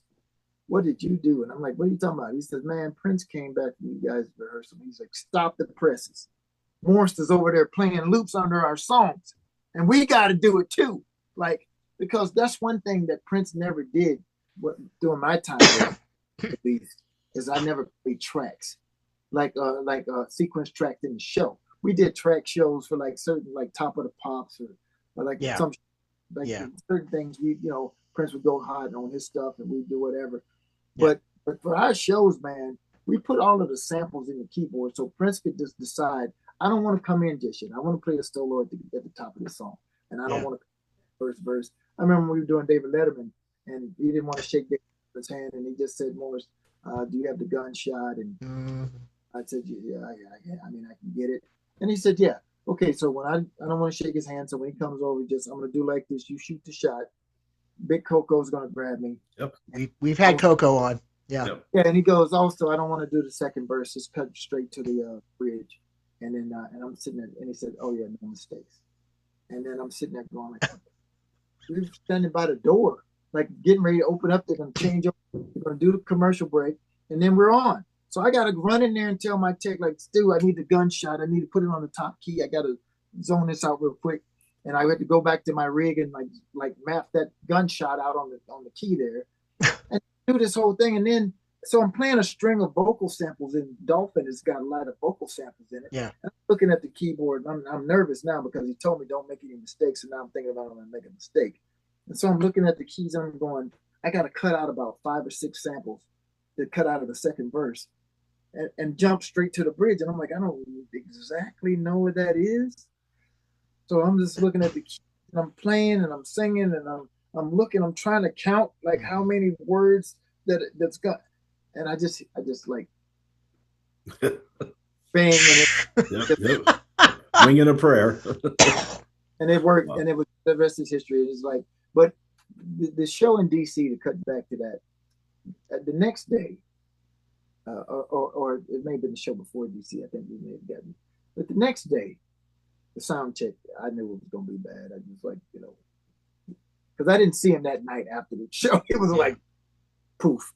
what did you do?" And I'm like, "What are you talking about?" He said, "Man, Prince came back to you guys' rehearsal. He's like, stop the presses. Morris is over there playing loops under our songs, and we got to do it too." Like, because that's one thing that Prince never did during my time, at least, is I never played tracks like sequence tracks in the show. We did track shows for like certain, like Top of the Pops or like some certain things. Prince would go hard on his stuff and we'd do whatever. Yeah. But for our shows, man, we put all of the samples in the keyboard so Prince could just decide, I don't want to come in just yet. I want to play a solo at the top of the song, and I don't want to first verse. I remember when we were doing David Letterman, and he didn't want to shake David's hand, and he just said, "Morris, do you have the gunshot?" And I said, "Yeah, I mean, I can get it." And he said, "Yeah, okay." So when I don't want to shake his hand, so when he comes over, I'm gonna do like this. You shoot the shot. Big Coco's gonna grab me. Yep. We've had Coco on. Yeah. Yep. Yeah, and he goes, also, I don't want to do the second verse. Just cut straight to the bridge. And then and I'm sitting there, and he said, "Oh yeah, no mistakes." And then I'm sitting there going like, we're standing by the door, like getting ready to open up. They're gonna change over. We're gonna do the commercial break, and then we're on. So I gotta run in there and tell my tech, like, "Stu, I need the gunshot. I need to put it on the top key. I gotta zone this out real quick." And I had to go back to my rig and like map that gunshot out on the key there, and do this whole thing. And then so I'm playing a string of vocal samples, and Dolphin has got a lot of vocal samples in it. Yeah. And I'm looking at the keyboard, and I'm nervous now because he told me don't make any mistakes, and now I'm thinking about I'm gonna make a mistake. And so I'm looking at the keys, and I'm going, I gotta cut out about 5 or 6 samples to cut out of the second verse. And jump straight to the bridge. And I'm like, I don't exactly know what that is. So I'm just looking at the keys, and I'm playing, and I'm singing, and I'm looking, I'm trying to count like how many words that's got. And I just like bang, and yep. Winging a prayer. And it worked. Wow. And it was, the rest is history. It was like, but the show in DC, to cut back to that, the next day, or it may have been the show before DC. I think we may have gotten, but the next day, the sound check, I knew it was gonna be bad. I just like, because I didn't see him that night after the show. It was like poof.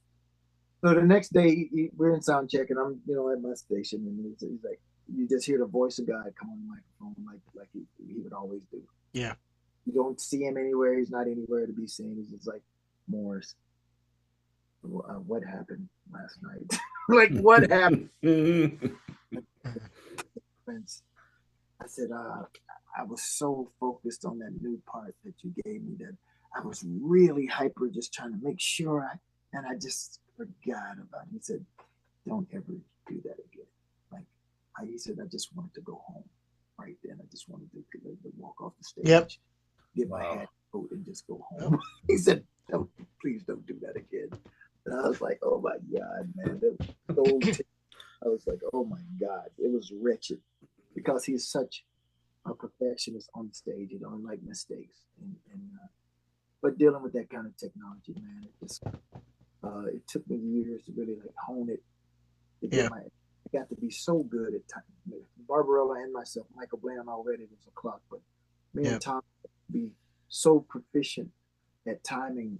So the next day we're in sound check, and I'm at my station, and he's like, you just hear the voice of God come on the microphone like he would always do. Yeah. You don't see him anywhere. He's not anywhere to be seen. He's just like, Morris, what happened last night? Like, what happened? I said, I was so focused on that new part that you gave me that I was really hyper, just trying to make sure and I just forgot about it. He said, don't ever do that again. Like, he said, I just wanted to go home right then. I just wanted to walk off the stage, Yep. get my hat, coat, and just go home. He said, please don't do that again. And I was like, oh my God, man. That was so I was like, oh my God. It was wretched because he's such a perfectionist on the stage. He don't like mistakes. But dealing with that kind of technology, man, it took me years to really like hone it. I got to be so good at time. Barbarella and myself, Michael Bland already was a clock, but me and Tom be so proficient at timing,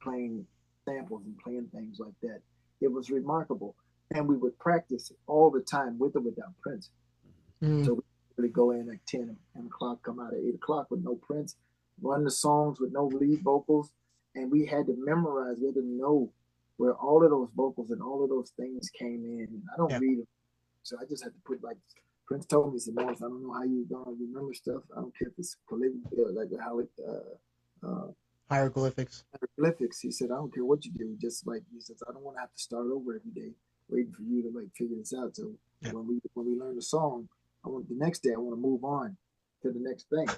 playing samples and playing things like that. It was remarkable. And we would practice all the time with or without Prince. So we really go in at 10 o'clock, come out at 8 o'clock with no Prince, run the songs with no lead vocals. And we had to memorize, we had to know where all of those vocals and all of those things came in. And I don't read them. So I just had to put, like, Prince told me, he said, Morris, I don't know how you're going to remember stuff. I don't care if it's like how it, hieroglyphics. He said, I don't care what you do. Just like, he says, I don't want to have to start over every day waiting for you to like figure this out. So when we learn the song, the next day I want to move on to the next thing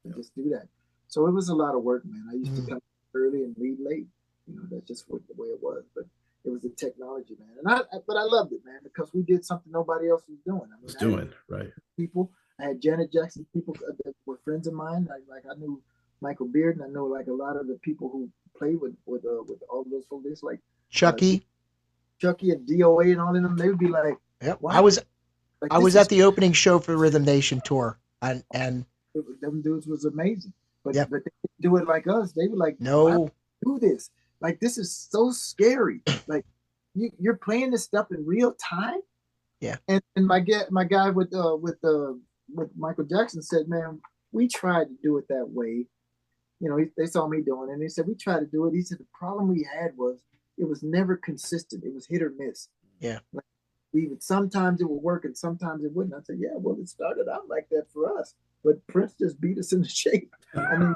and just do that. So it was a lot of work, man. I used to come early and leave late. You know, that's just the way it was. But it was the technology, man. But I loved it, man, because we did something nobody else was doing. I mean, right. People. I had Janet Jackson people that were friends of mine. I knew Michael Beard, and I know like a lot of the people who played with all those folks, like Chucky and DOA and all of them. They would be like, wow. I was at the opening show for Rhythm Nation tour, and them dudes was amazing. But they didn't do it like us. They were like, no, do this. Like, this is so scary. Like, you're playing this stuff in real time. Yeah. And my guy with Michael Jackson said, man, we tried to do it that way. You know, they saw me doing it, and they said, we tried to do it. He said, the problem we had was it was never consistent. It was hit or miss. Yeah. Like, sometimes it would work and sometimes it wouldn't. I said, yeah, well, it started out like that for us. But Prince just beat us into shape. I mean,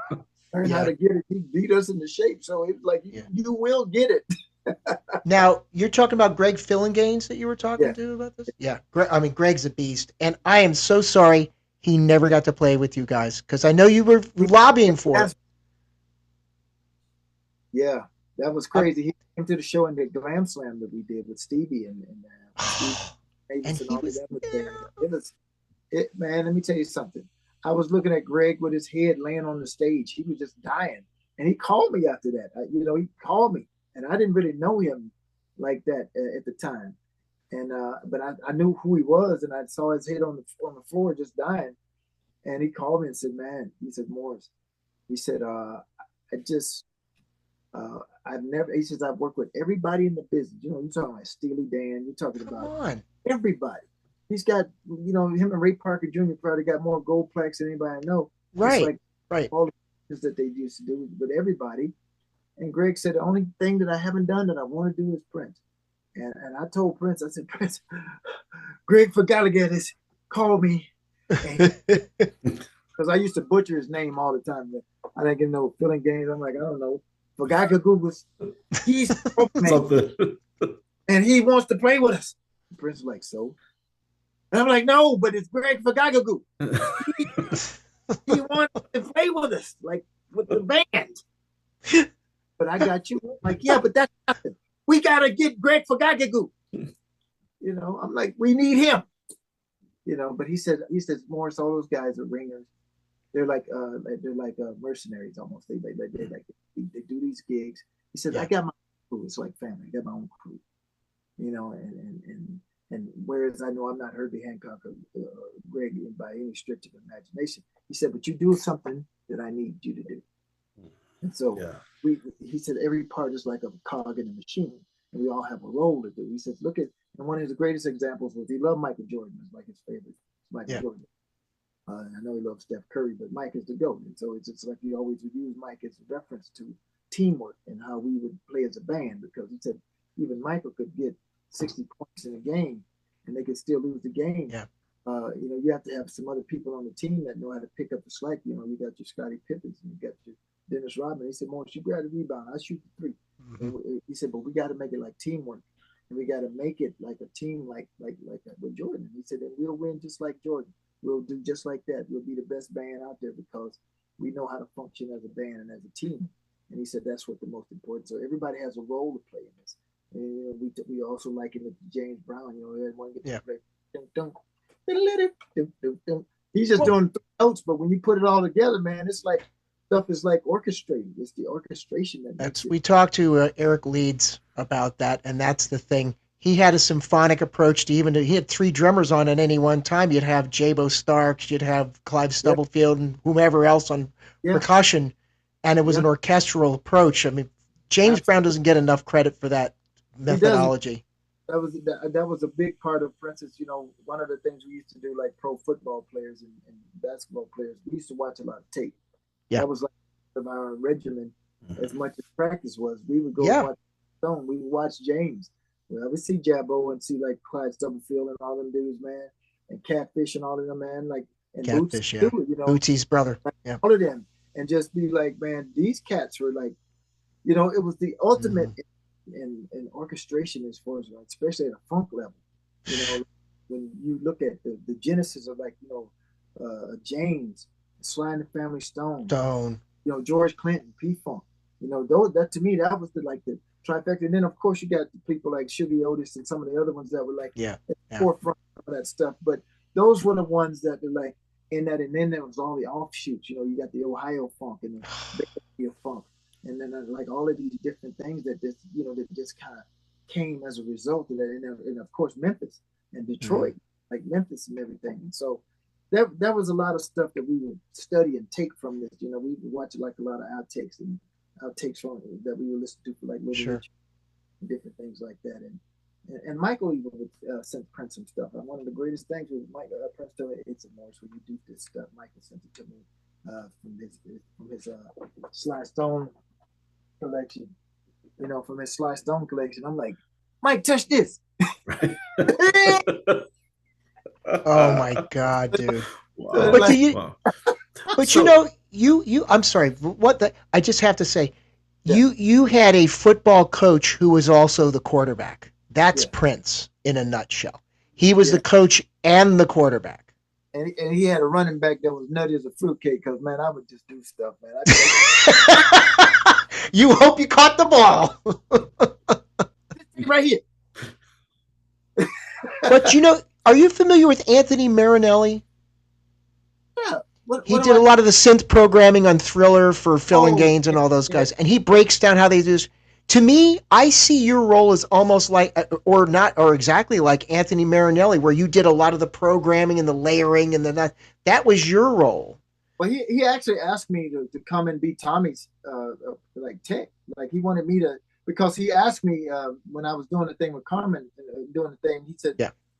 learned how to get it. He beat us into shape. So it's like, you will get it. Now, you're talking about Greg Fillinganes that you were talking to about this? Yeah. I mean, Greg's a beast. And I am so sorry he never got to play with you guys, because I know you were lobbying for it. Yeah, that was crazy. He came to the show in the Glam Slam that we did with Stevie and Steve and he was there. Man, let me tell you something. I was looking at Greg with his head laying on the stage. He was just dying. And he called me after that. He called me. And I didn't really know him like that at the time. And but I knew who he was, and I saw his head on the floor just dying. And he called me and said, man, he said, Morris, he said, he says, I've worked with everybody in the business. You know, you're talking about Steely Dan. You're talking about everybody. He's got, him and Ray Parker Jr. probably got more gold plaques than anybody I know. Right, right. All the things that they used to do with everybody. And Greg said, the only thing that I haven't done that I want to do is Prince. And I told Prince, I said, Prince, Greg Forgalligatis called me. Because I used to butcher his name all the time. I didn't get no Fillinganes. I'm like, I don't know. Forgalligatis, he's something. And he wants to play with us. Prince was like, so? And I'm like, no, but it's Greg Forgalligatis. He wants to play with us, like with the band. But I got you. I'm like, yeah, but that's nothing. We got to get Greg Forgalligatis. I'm like, we need him. But he says, Morris, all those guys are ringers. They're like mercenaries almost. They do these gigs. He says, I got my crew. It's like family. I got my own crew. And whereas I know I'm not Herbie Hancock or Greg by any stretch of imagination, he said, but you do something that I need you to do. And so he said, every part is like a cog in a machine, and we all have a role to do. He says, look at, and one of his greatest examples was he loved Michael Jordan. It's like his favorite, Michael Jordan. I know he loves Steph Curry, but Mike is the GOAT. And so it's like he always would use Mike as a reference to teamwork and how we would play as a band, because he said even Michael could get 60 points in a game and they could still lose the game. Yeah. you have to have some other people on the team that know how to pick up the slack. You got your Scottie Pippins and you got your Dennis Rodman. He said, Morris, you grab the rebound, I shoot the three. He said, but we got to make it like teamwork, and we got to make it like a team, like that with Jordan. He said, and we'll win just like Jordan. We'll do just like that. We'll be the best band out there because we know how to function as a band and as a team. And he said that's what the most important. So everybody has a role to play in this. And we also liken it to James Brown. Everyone gets to play. He's just doing notes, but when you put it all together, man, it's like stuff is like orchestrated. It's the orchestration we talked to Eric Leeds about that, and that's the thing. He had a symphonic approach to he had 3 drummers on at any one time. You'd have Jabo Starks, you'd have Clive Stubblefield, and whomever else on percussion, and it was an orchestral approach. I mean, James Brown doesn't get enough credit for that methodology. That was a big part of, for instance, one of the things we used to do, like pro football players and basketball players, we used to watch a lot of tape. That was like our regimen as much as practice was. We would go watch Stone. We would watch James. I would see Jabo and see like Clyde Stubblefield and all them dudes, man, and Catfish and all of them, man, like and Catfish, Boots, Bootsy's brother, all of them, and just be like, man, these cats were like, it was the ultimate in orchestration as far as like, especially at a funk level. When you look at the genesis of like James, Sly and the Family Stone, George Clinton, P-Funk, that to me that was the trifecta. And then of course you got the people like Sugar Otis and some of the other ones that were like at the forefront of that stuff. But those were the ones that were like in that, and then there was all the offshoots. You got the Ohio funk and the Bay funk, and then like all of these different things that just kind of came as a result of that. And of course Memphis and Detroit, like Memphis and everything. And so that was a lot of stuff that we would study and take from this. We would watch like a lot of outtakes from that we would listen to for like Little Rich and different things like that. And Michael even would send Prince some stuff. And one of the greatest things was Prince told me, "It's a Morris when you do this stuff." Michael sent it to me from his Sly Stone collection. From his Sly Stone collection. I'm like, Mike, touch this. Oh my God, dude! Wow. But you I'm sorry. I just have to say, you had a football coach who was also the quarterback. That's Prince in a nutshell. He was the coach and the quarterback. And he had a running back that was nutty as a fruitcake. Because man, I would just do stuff, man. You hope you caught the ball. Right here. But are you familiar with Anthony Marinelli? Yeah. He did a lot of the synth programming on Thriller for Phil and Gaines and all those guys. And he breaks down how they do this. To me, I see your role as almost like, or not, or exactly like Anthony Marinelli, where you did a lot of the programming and the layering and that was your role. Well, he actually asked me to come and be Tommy's tech. Like he wanted me to, because he asked me when I was doing the thing with Carmen, doing the thing, he said,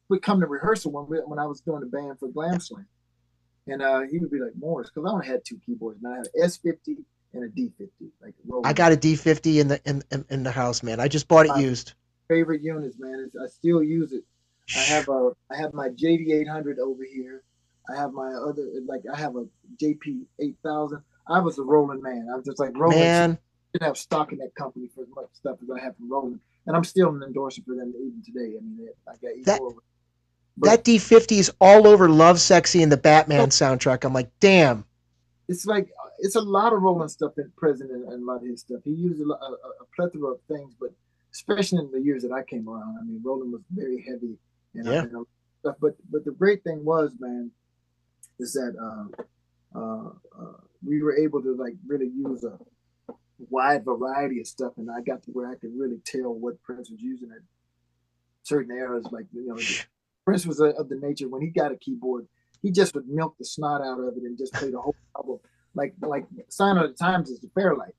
we'd come to rehearsal when I was doing the band for Glam Slam. And he would be like, Morris, because I only had 2 keyboards, man. I had an S50 and a D50. Like I got a D50 in the house, man. I just bought it used. Favorite units, man. I still use it. I have my JD800 over here. I have my other, I have a JP8000. I was a Roland man. I was just like Roland. Man. I didn't have stock in that company for as much stuff as I have from Roland. And I'm still an endorser for them even today. I mean, I got E4. That D50 is all over Love Sexy and the Batman soundtrack. I'm like, damn. It's like, it's a lot of Roland stuff present in a lot of his stuff. He used a plethora of things, but especially in the years that I came around, I mean, Roland was very heavy. And stuff. But the great thing was, man, is that we were able to like really use a wide variety of stuff, and I got to where I could really tell what Prince was using at certain eras. Like Prince was of the nature when he got a keyboard, he just would milk the snot out of it and just play the whole album. Like Sign of the Times is the Fairlight,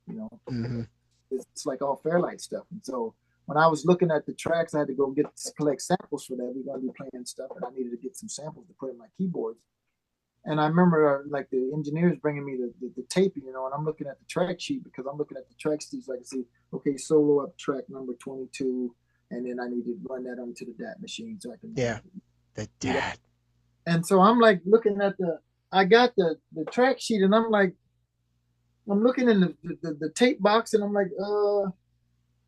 It's like all Fairlight stuff. And so when I was looking at the tracks, I had to go collect samples for that. We're gonna be playing stuff, and I needed to get some samples to put in my keyboards. And I remember like the engineers bringing me the tape, and I'm looking at the track sheet because I'm looking at the track sheets. So I can see, okay, solo up track number 22, and then I need to run that onto the DAT machine so I can the DAT. And so I'm like looking at I got the track sheet, and I'm like, I'm looking in the tape box, and I'm like,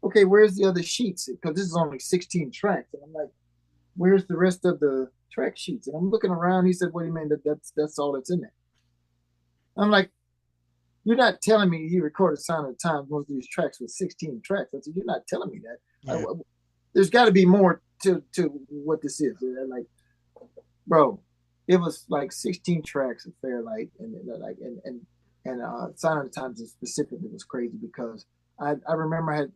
okay, where's the other sheets? Because this is only 16 tracks. And I'm like, where's the rest of the track sheets? And I'm looking around. He said, what do you mean that's all that's in there? I'm like, you're not telling me he recorded Sign of the Times, most of these tracks with 16 tracks. I said, you're not telling me that. Yeah. There's got to be more to what this is. And like, bro, it was like 16 tracks of Fairlight, and Sign of the Times specifically was crazy because I remember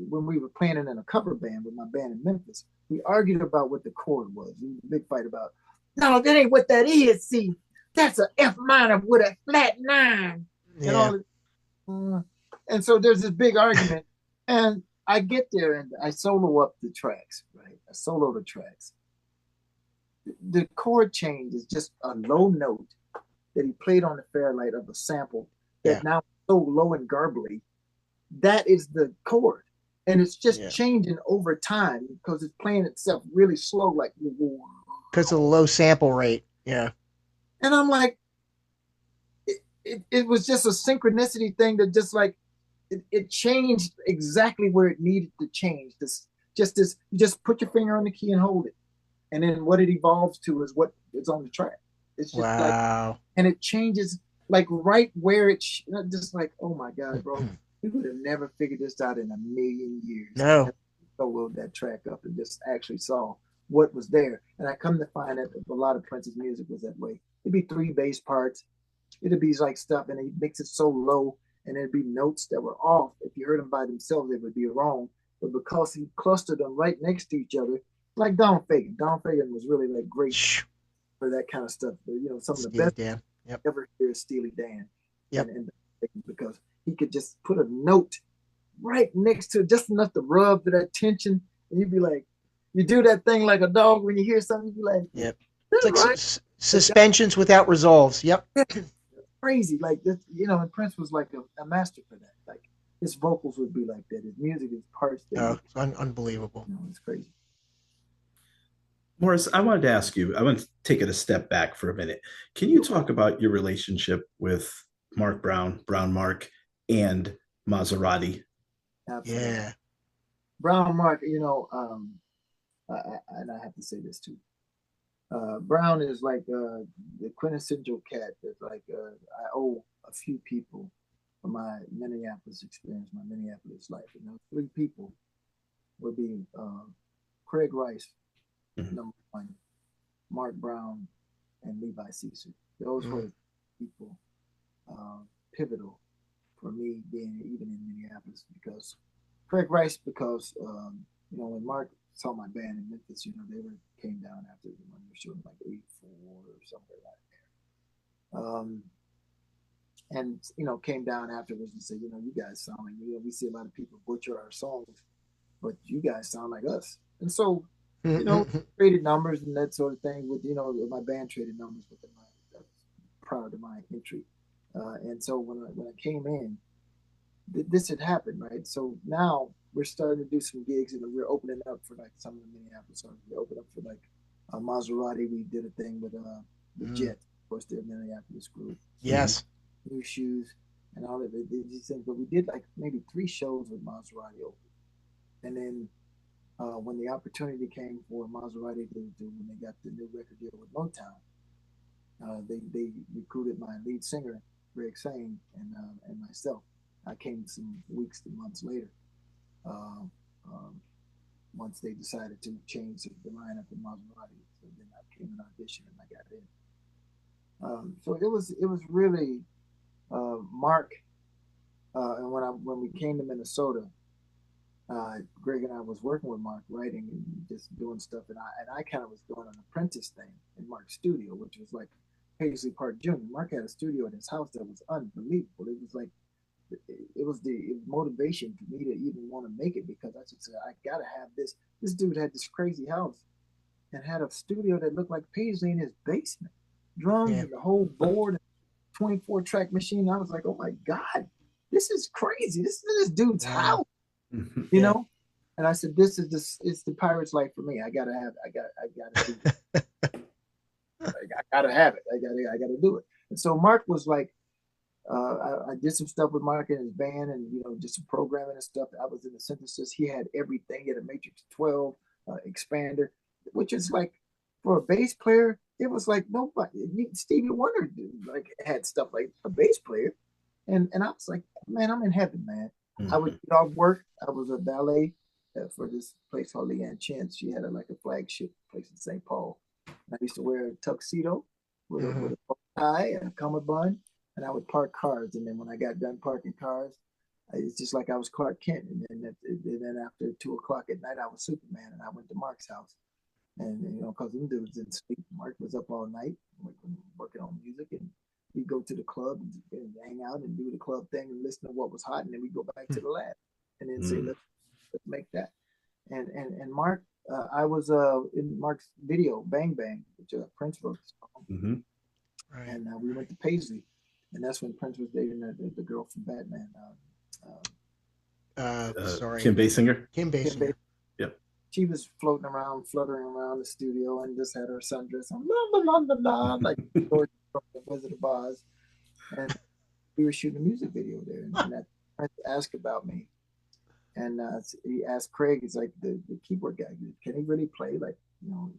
when we were playing it in a cover band with my band in Memphis, we argued about what the chord was. It was a big fight about, no, that ain't what that is. See, that's an F minor with a flat nine. Yeah. And all and so there's this big argument, and I get there and I solo up the tracks, right? I solo the tracks. The chord change is just a low note that he played on the Fairlight of a sample that now is so low and garbly. That is the chord. And it's just changing over time because it's playing itself really slow, like because of the low sample rate. Yeah. And I'm like, it was just a synchronicity thing that just like it changed exactly where it needed to change. You just put your finger on the key and hold it. And then what it evolves to is what is on the track. It's just like, and it changes like right where it's just like, oh my God, bro, we would have never figured this out in a million years. No. Soloed that track up and just actually saw what was there. And I come to find that a lot of Prince's music was that way. It'd be 3 bass parts. It'd be like stuff, and he makes it so low, and there'd be notes that were off. If you heard them by themselves, they would be wrong. But because he clustered them right next to each other, like Don Fagen. Don Fagen was really like great for that kind of stuff. But, you know, some of the best ever hear is Steely Dan. Yep. And because he could just put a note right next to it, just enough to rub to that tension, and you'd be like, you do that thing like a dog when you hear something, you'd be like, yep. It's like suspensions without resolves. Yep. Crazy. Like this, you know, and Prince was like a master for that. Like his vocals would be like that. His music, his parts. It's unbelievable. You know, it's crazy. Morris, I wanted to ask you, I want to take it a step back for a minute. Can you talk about your relationship with Mark Brown, Brown Mark, and Maserati? Absolutely. Yeah. Brown Mark, you know, and I have to say this too. Brown is like the quintessential cat that like I owe a few people for my Minneapolis experience, my Minneapolis life. You know, 3 people would be Craig Rice, number 1, Mark Brown, and Levi Caesar. Those were people pivotal for me being even in Minneapolis, because Craig Rice, because you know, when Mark saw my band in Memphis, you know, they came down after when we were shooting like 84 or somewhere like there. And, you know, came down afterwards and said, you know, you guys sound like, you know, we see a lot of people butcher our songs, but you guys sound like us. And so, you know, traded numbers and that sort of thing with, you know, my band traded numbers with them prior to my entry. And so when I came in, this had happened, right? So now we're starting to do some gigs, and we're opening up for like some of the Minneapolis songs. We opened up for like Maserati. We did a thing with the Jet, of course, their Minneapolis group. Yes. New Shoes and all of these things. But we did like maybe 3 shows with Maserati open. And then when the opportunity came for Maserati when they got the new record deal with Motown, they recruited my lead singer, Greg Sane, and myself. I came some weeks to months later. Once they decided to change the lineup in Maserati, so then I came and auditioned and I got in. So it was really Mark, and when we came to Minnesota, Greg and I was working with Mark, writing and just doing stuff, and I kind of was doing an apprentice thing in Mark's studio, which was like Paisley Park Jr. Mark had a studio at his house that was unbelievable. It was like it was the motivation for me to even want to make it, because I just said, I gotta have this. This dude had this crazy house and had a studio that looked like Paisley in his basement, drums and the whole board, 24 track machine. I was like, oh my God, this is crazy. This is this dude's house, you know? And I said, it's the pirate's life for me. I gotta do it. Like, I gotta have it. I gotta do it. And so Mark was like, I did some stuff with Mark and his band, and just some programming and stuff. I was in the synthesis. He had everything. He had a Matrix 12 expander, which is like for a bass player, it was like nobody. Stevie Wonder like had stuff like a bass player, and I was like, man, I'm in heaven, man. Mm-hmm. I would get off work. I was a valet for this place called Leanne Chance. She had like a flagship place in St. Paul. And I used to wear a tuxedo with a tie and a cummerbund, and I would park cars. And then when I got done parking cars, it's just like I was Clark Kent. And then after 2 o'clock at night, I was Superman, and I went to Mark's house. And because them dudes didn't sleep, Mark was up all night working on music, and we'd go to the club and hang out and do the club thing and listen to what was hot, and then we go back to the lab and then say let's make that. And Mark, I was in Mark's video Bang Bang, which Prince wrote the song, right. And we went to Paisley, and that's when Prince was dating the girl from Batman. Sorry, Kim Basinger. Kim Basinger. Yep. She was floating around, fluttering around the studio, and just had her sundress on, la la la la, like George from the Wizard of Oz. And we were shooting a music video there, and that Prince asked about me, and he asked Craig, he's like the keyboard guy, can he really play? Like, can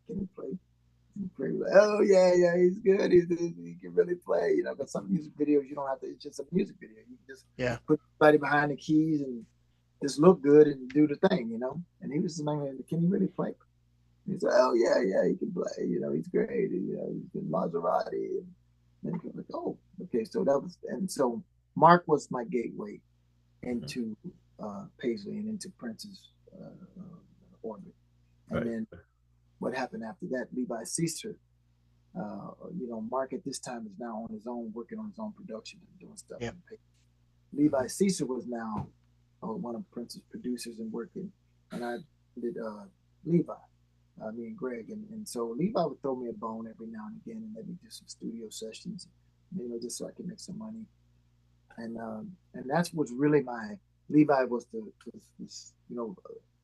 he play? And Craig was like, oh yeah, he's good. He can really play. But some music videos you don't have to. It's just a music video. You can just put somebody behind the keys and just look good and do the thing, And he was like, can he really play? And he's like, oh yeah, he can play. He's great. He's been Maserati, and then he was like, oh, okay. So that was, and so Mark was my gateway into Paisley and into Prince's orbit. And then what happened after that? Levi Seaster. Mark at this time is now on his own, working on his own production and doing stuff. Yep. Levi Seaster was now one of Prince's producers and working, and I did Levi, me and Greg, and so Levi would throw me a bone every now and again and let me do some studio sessions, just so I could make some money, and that's what's really my Levi was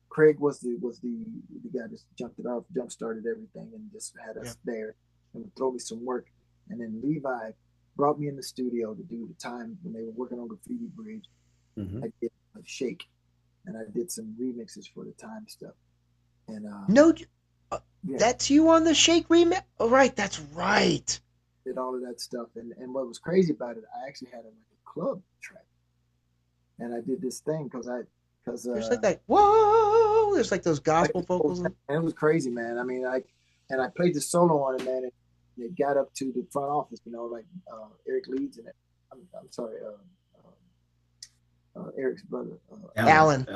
Craig was the guy that jumped it off, jump started everything, and just had us there and would throw me some work, and then Levi brought me in the studio to do the time when they were working on Graffiti Bridge. I did Shake, and I did some remixes for the time stuff. And that's you on the Shake remix. Oh, right, that's right. Did all of that stuff, and what was crazy about it, I actually had a club track, and I did this thing because there's like that whoa, there's like those gospel vocals, and it was crazy, man. I mean, I played the solo on it, man, and it got up to the front office, like Eric Leeds in it. I'm sorry. Eric's brother, Alan.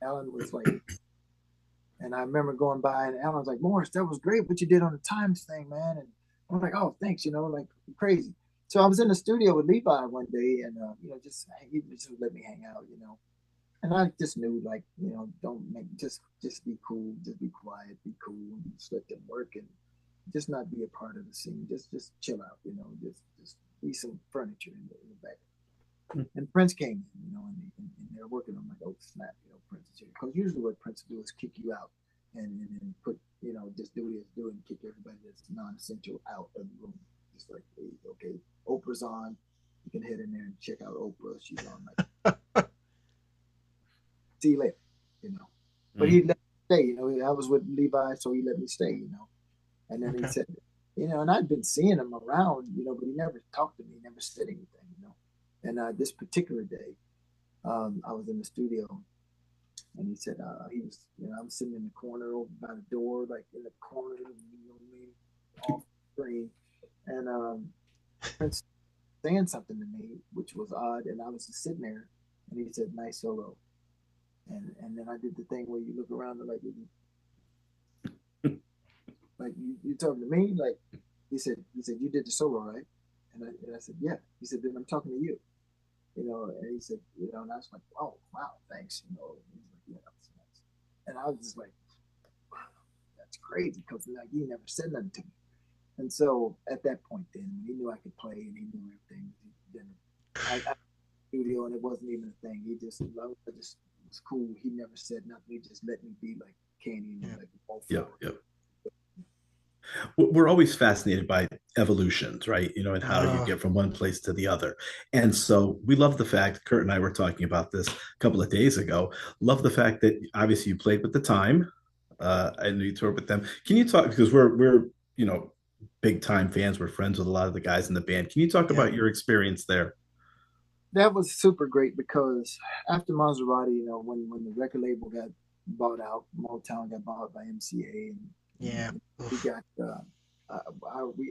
Alan was like, and I remember going by, and Alan was like, Morris, that was great what you did on the Times thing, man. And I'm like, oh, thanks, like crazy. So I was in the studio with Levi one day, and he just let me hang out, and I just knew, like, don't make just be cool, just be quiet, be cool, and just let them work, and just not be a part of the scene, just chill out, just be some furniture in the back. And Prince came in, and they're working on, like, oh snap, Prince is here. Because usually what Prince will do is kick you out and put, just do what he has to do and kick everybody that's non-essential out of the room. Just like, hey, okay, Oprah's on, you can head in there and check out Oprah. She's on, like, see you later, But he let me stay, I was with Levi, so he let me stay, And then he said, and I'd been seeing him around, but he never talked to me, never said anything, And this particular day, I was in the studio, and he said he was, I'm sitting in the corner over by the door, like in the corner, off screen, and Prince saying something to me, which was odd, and I was just sitting there, and he said, "Nice solo," and then I did the thing where you look around and like you talking to me, like he said you did the solo, right? And I said, yeah. He said, then I'm talking to you. And he said, and I was like, oh, wow, thanks. He's like, yeah, that's nice. And I was just like, wow, that's crazy, because like he never said nothing to me. And so at that point, then he knew I could play and he knew everything. Then I studio, and it wasn't even a thing. He just was cool. He never said nothing. He just let me be like Candy and like yeah. We're always fascinated by evolutions, right? And how you Uh, get from one place to the other. And so we love the fact, Kurt and I were talking about this a couple of days ago. Love the fact that obviously you played with the Time, and you toured with them. Can you talk, because we're big Time fans. We're friends with a lot of the guys in the band. Can you talk yeah. about your experience there? That was super great because after Maserati, when the record label got bought out, Motown got bought by MCA, Yeah. and we Oof. got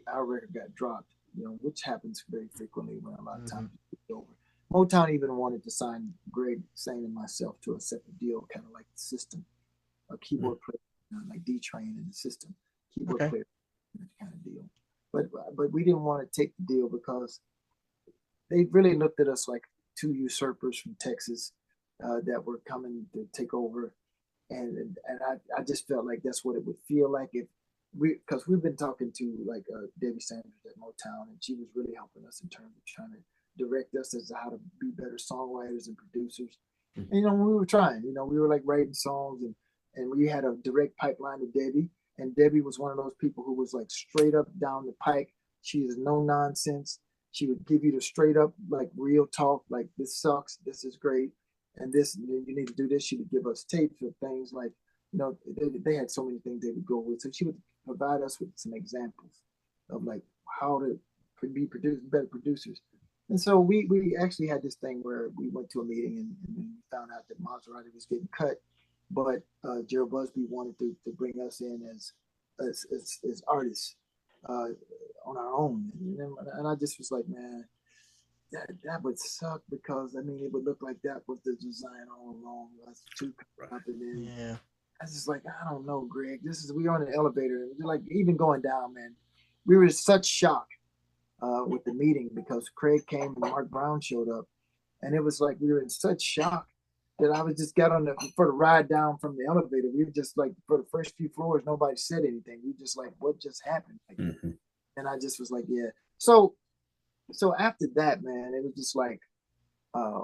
our record got dropped, which happens very frequently when a lot of Hmm. times it's over. Motown even wanted to sign Greg Sane and myself to a separate deal, kind of like the System, a keyboard player, like D Train in the System, keyboard Okay. player kind of deal. But we didn't want to take the deal because they really looked at us like two usurpers from Texas that were coming to take over, and I just felt like that's what it would feel like if because we've been talking to like Debbie Sanders at Motown, and she was really helping us in terms of trying to direct us as to how to be better songwriters and producers. And when we were trying, we were like writing songs, and we had a direct pipeline to Debbie, and Debbie was one of those people who was like straight up down the pike. She is no nonsense. She would give you the straight up like real talk, like this sucks, this is great, and this you need to do this. She would give us tapes of things like they had so many things they would go with. So she would provide us with some examples of like how to be better producers. And so we actually had this thing where we went to a meeting, and we found out that Maserati was getting cut, but Gerald Busby wanted to bring us in as artists uh, on our own. And I just was like, man, that would suck because I mean it would look like that was the design all along. Us two coming up, and then Yeah. I was just like, I don't know, Greg. We were on an elevator, and like even going down, man, we were in such shock with the meeting because Craig came and Mark Brown showed up, and it was like we were in such shock that I was just got on for the ride down from the elevator. We were just like for the first few floors, nobody said anything. We just like, what just happened? Like, Mm-hmm. and I just was like, yeah. So after that, man, it was just like uh,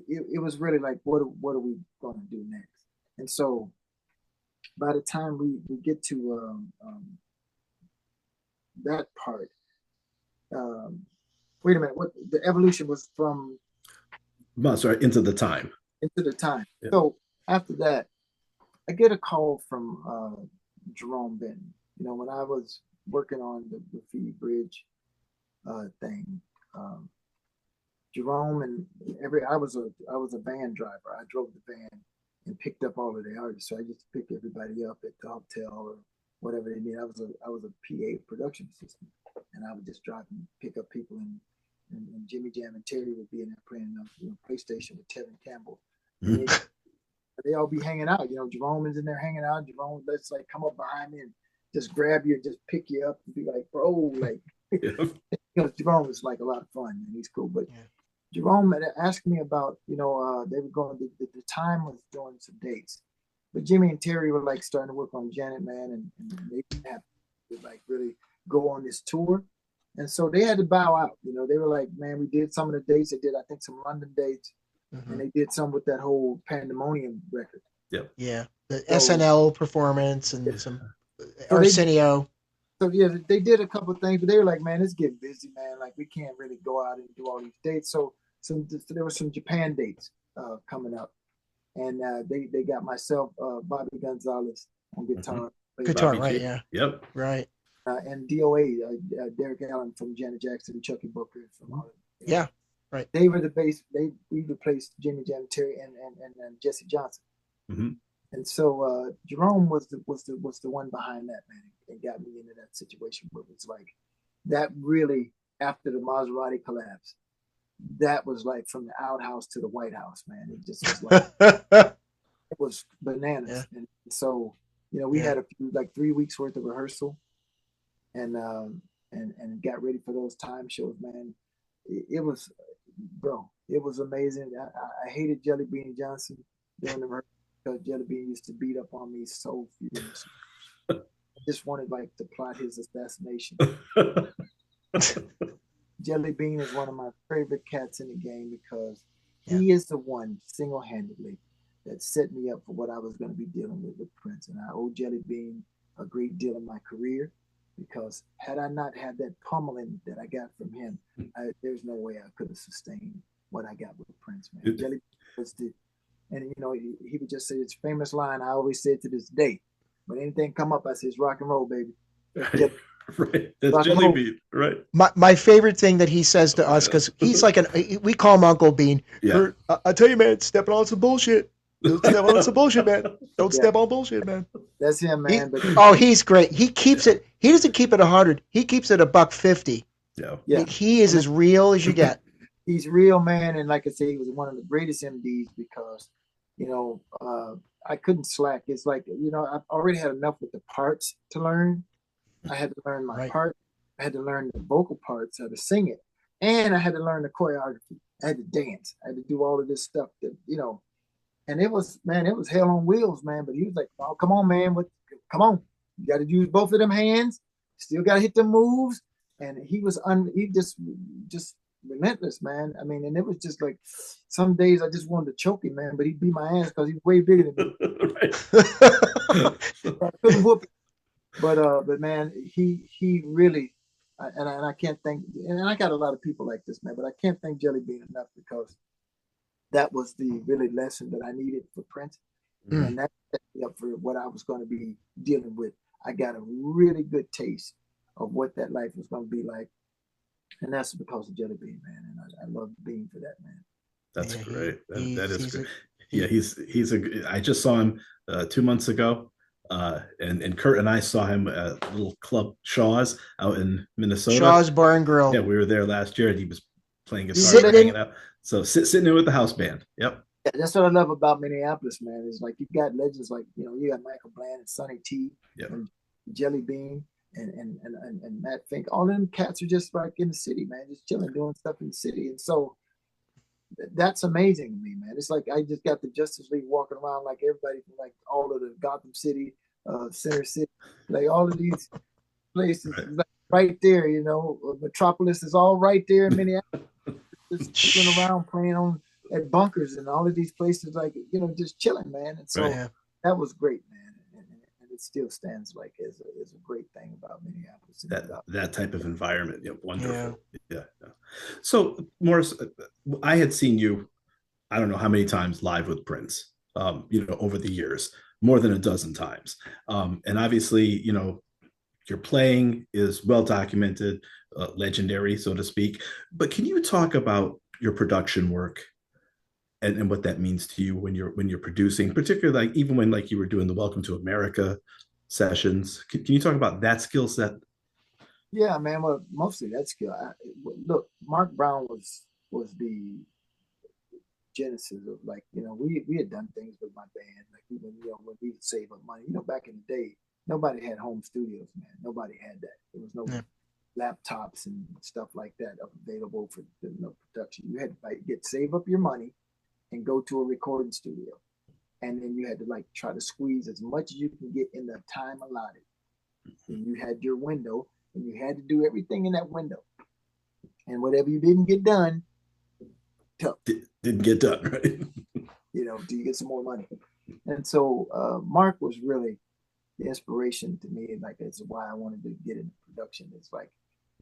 it was really like, what are we going to do next? And so by the time we get to that part, um, wait a minute, what the evolution was from Well, sorry, into the Time. into the Time. Yeah. So after that, I get a call from Jerome Benton. When I was working on the Graffiti Bridge thing, um, Jerome and I was a van driver. I drove the van and picked up all of the artists. So I used to pick everybody up at the hotel or whatever they need. I was a PA production assistant, and I would just drive and pick up people, and Jimmy Jam and Terry would be in there playing PlayStation with Tevin Campbell, and they all be hanging out. Jerome is in there hanging out. Jerome let's like come up behind me and just grab you and just pick you up and be like, bro, like Yeah. because Jerome is like a lot of fun and he's cool, but. Yeah. Jerome had asked me about, they were going, the Time was doing some dates, but Jimmy and Terry were like starting to work on Janet, man, and they didn't have to like really go on this tour. And so they had to bow out. They were like, man, we did some of the dates. They did, I think, some London dates, Hmm. and they did some with that whole Pandemonium record. Yep. Yeah. The So, SNL performance yeah. and some So they, Arsenio. so yeah, they did a couple of things, but they were like, man, it's getting busy, man. Like we can't really go out and do all these dates. So there were some Japan dates coming up, and they got myself, Bobby Gonzalez on Mm-hmm. guitar, Guitar, Bobby right? G. Yeah. Yep. Right. and DOA, Derek Allen from Janet Jackson, Chucky Booker from all. Yeah. Right. They were the bass. We replaced Jimmy Jam Terry and Jesse Johnson. Mm-hmm. And so Jerome was the one behind that, man, and got me into that situation where it was like that really after the Maserati collapse. That was like from the outhouse to the White House, man. It just was like it was bananas. Yeah. And so we Yeah. had a few like 3 weeks worth of rehearsal, and got ready for those Time shows, man. It was, bro, it was amazing. I hated Jelly Bean Johnson doing the rehearsal because Jelly Bean used to beat up on me so furiously. I just wanted like to plot his assassination. Jelly Bean is one of my favorite cats in the game because Yeah. he is the one single-handedly that set me up for what I was going to be dealing with Prince. And I owe Jelly Bean a great deal of my career, because had I not had that pummeling that I got from him, there's no way I could have sustained what I got with Prince, man. Jelly was the, and you know, he would just say his famous line I always say to this day. When anything come up, I say it's rock and roll, baby. Right. That's Jelly Bean, right? My favorite thing that he says to us, because he's like we call him Uncle Bean. Yeah. Kurt, I tell you, man, stepping on some bullshit. Don't step on some bullshit, man. Don't step on bullshit, man. That's him, man. He's great. He keeps it. He doesn't keep it 100. He keeps it $150. Yeah. He is as real as you get. He's real, man. And like I said, he was one of the greatest MDs because, you know, I couldn't slack. It's like, you know, I've already had enough with the parts to learn. I had to learn my part. I had to learn the vocal parts, how to sing it. And I had to learn the choreography. I had to dance. I had to do all of this stuff that, you know, and it was hell on wheels, man. But he was like, oh, come on, man. Come on. You got to use both of them hands. Still got to hit the moves. And he was, he just relentless, man. I mean, and it was just like, some days I just wanted to choke him, man. But he'd beat my ass because he's way bigger than me. I couldn't whoop him. But man, he really, and I can't thank, and I got a lot of people like this, man, but I can't thank Jelly Bean enough, because that was the really lesson that I needed for Prince. And that set me up for what I was going to be dealing with. I got a really good taste of what that life was going to be like. And that's because of Jelly Bean, man. And I love Bean for that, man. That's great. That is great. I just saw him 2 months ago. And Kurt and I saw him at a little club, Shaw's, out in Minnesota. Shaw's Bar and Grill. Yeah, we were there last year, and he was playing guitar, hanging out. So sitting in with the house band. Yep. Yeah, that's what I love about Minneapolis, man. Is like you got legends like, you know, you got Michael Bland and Sonny T, and Jelly Bean and Matt Fink. All them cats are just like in the city, man, just chilling, doing stuff in the city. And so that's amazing to me, man. It's like I just got the Justice League walking around like everybody from like all of the Gotham City, Center City, like all of these places right there, you know. Metropolis is all right there in Minneapolis. Just chilling around, playing on at bunkers and all of these places, like, you know, just chilling, man. And so that was great, man. And it still stands like as a great thing about Minneapolis. That type of environment, wonderful. Yeah. So, Morris, I had seen you, I don't know how many times live with Prince, over the years, more than a dozen times. And obviously, you know, your playing is well documented, legendary, so to speak. But can you talk about your production work and what that means to you when you're producing, particularly like even when like you were doing the Welcome to America sessions? Can you talk about that skill set? Yeah, man. Well, mostly that skill. Look, Mark Brown was the genesis of, like, you know, we had done things with my band, like even, you know, when we would save up money. You know, back in the day, nobody had home studios, man. Nobody had that. There was no laptops and stuff like that available for production. You had to save up your money and go to a recording studio, and then you had to like try to squeeze as much as you can get in the time allotted. And you had your window, and you had to do everything in that window. And whatever you didn't get done, didn't get done, right? You know, do you get some more money? And so Mark was really the inspiration to me, like that's why I wanted to get into production. It's like,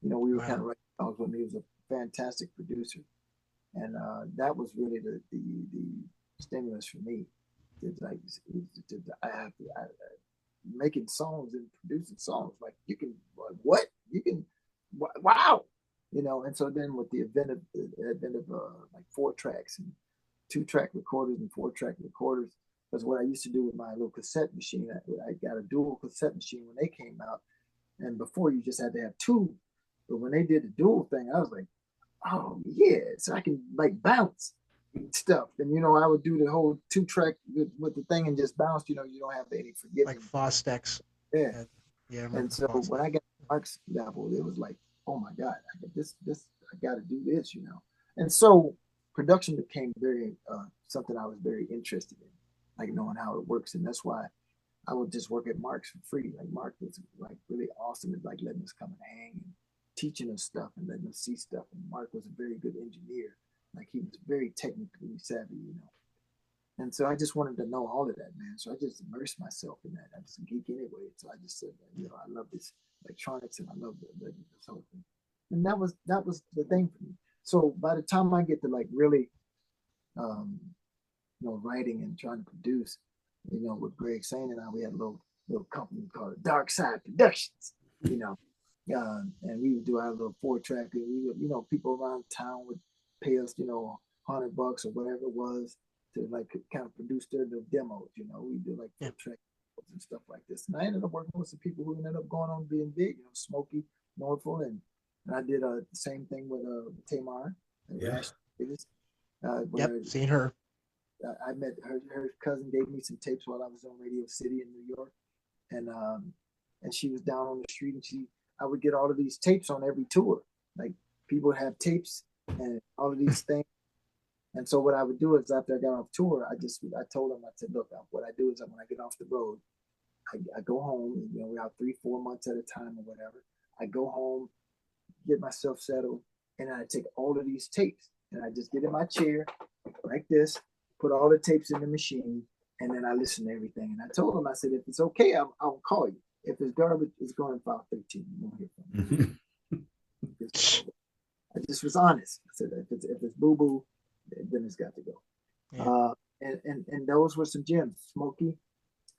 you know, we were kind of right when he was a fantastic producer, and that was really the stimulus for me. It's like making songs and producing songs. Like you can wow, you know. And so then with the advent of like 4 tracks and 2-track recorders and 4-track recorders. Because what I used to do with my little cassette machine, I got a dual cassette machine when they came out. And before you just had to have 2. But when they did the dual thing, I was like, oh yeah, so I can like bounce stuff. And, you know, I would do the whole 2-track with the thing and just bounce, you know, you don't have any forgiveness. Like Fostex. Yeah. And so when I got Mark's level, it was like, oh my God, I got to do this, you know. And so production became very, something I was very interested in, like knowing how it works. And that's why I would just work at Mark's for free. Like Mark was like really awesome at like letting us come and hang and teaching us stuff and letting us see stuff. And Mark was a very good engineer. Like he was very technically savvy, you know. And so I just wanted to know all of that, man. So I just immersed myself in that. I was a geek anyway. So I just said, I love this electronics and I love this whole thing. And that was the thing for me. So by the time I get to like really, um, writing and trying to produce, with Greg Sane and I, we had a little company called Dark Side Productions, and we would do our little 4-track. And we would, people around town would pay us, $100 or whatever it was to like kind of produce their demos. We do like 4-track and stuff like this. And I ended up working with some people who ended up going on being big, Smokey Norfolk, and I did the same thing with Tamar and Rash Davis. Seen her. I met her cousin gave me some tapes while I was on Radio City in New York, and she was down on the street, and I would get all of these tapes on every tour. Like people would have tapes and all of these things. And so what I would do is after I got off tour, I told them, I said, look, what I do is when I get off the road, I go home, and, we're out 3-4 months at a time or whatever. I go home, get myself settled, and I take all of these tapes and I just get in my chair like this, put all the tapes in the machine, and then I listen to everything. And I told them, I said, if it's okay, I'll call you. If it's garbage, it's going to file 13. You won't hear from me. I just was honest. I said, if it's boo-boo, then it's got to go. Yeah. And those were some gems. Smokey,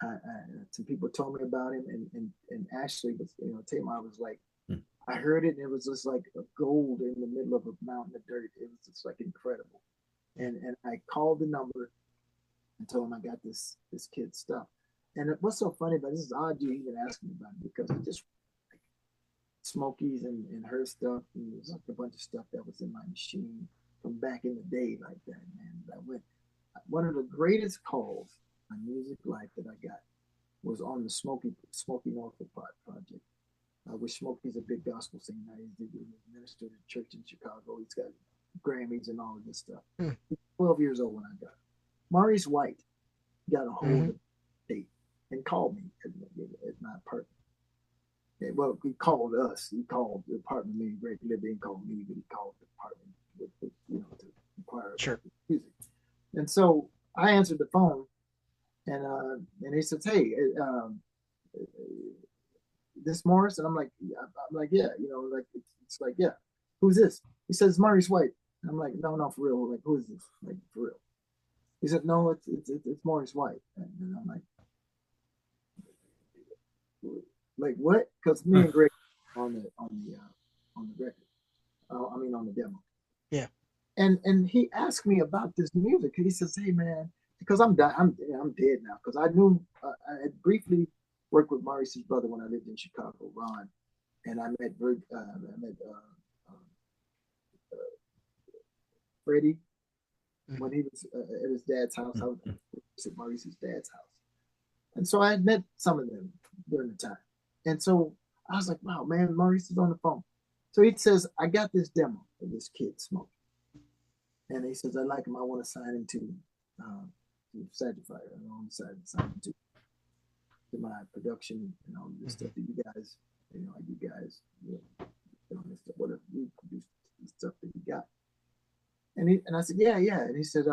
some people told me about him, and Ashley was, Tamar was like, I heard it, and it was just like a gold in the middle of a mountain of dirt. It was just like incredible. And I called the number and told him I got this kid's stuff. And what's so funny about this is odd you even asked me about it, because I just like Smokey's and her stuff, and there's like a bunch of stuff that was in my machine from back in the day like that, man. One of the greatest calls on Music Life that I got was on the Smokey Norfolk project. Which Smokey's a big gospel singer. He's ministered at church in Chicago. He's got Grammys and all of this stuff. 12 years old when I got it. Maurice White got a hold of the tape and called me at my apartment. Well, he called us. He called the apartment. Me and Greg Libby didn't call me, but he called the apartment to inquire about music. And so I answered the phone, and he says, "Hey, this Morris?" And I'm like, yeah, like it's like, yeah, who's this? He says, Maurice White. And I'm like, no, for real. Like, who is this? Like, for real. He said, no, it's Maurice White. And I'm like what? Because me and Greg on the record. On the demo. Yeah. And he asked me about this music. He says, hey man, because I'm dead now. Because I knew I had briefly worked with Maurice's brother when I lived in Chicago, Ron, and I met Freddie when he was at his dad's house. I was at Maurice's dad's house, and so I had met some of them during the time. And so I was like, wow, man, Maurice is on the phone. So he says, I got this demo of this kid, Smokey. And he says, I like him. I want to sign him to Sagifier. I want to sign him to my production and all this stuff that you guys, whatever we produce the stuff that you got. And I said, yeah. And he said,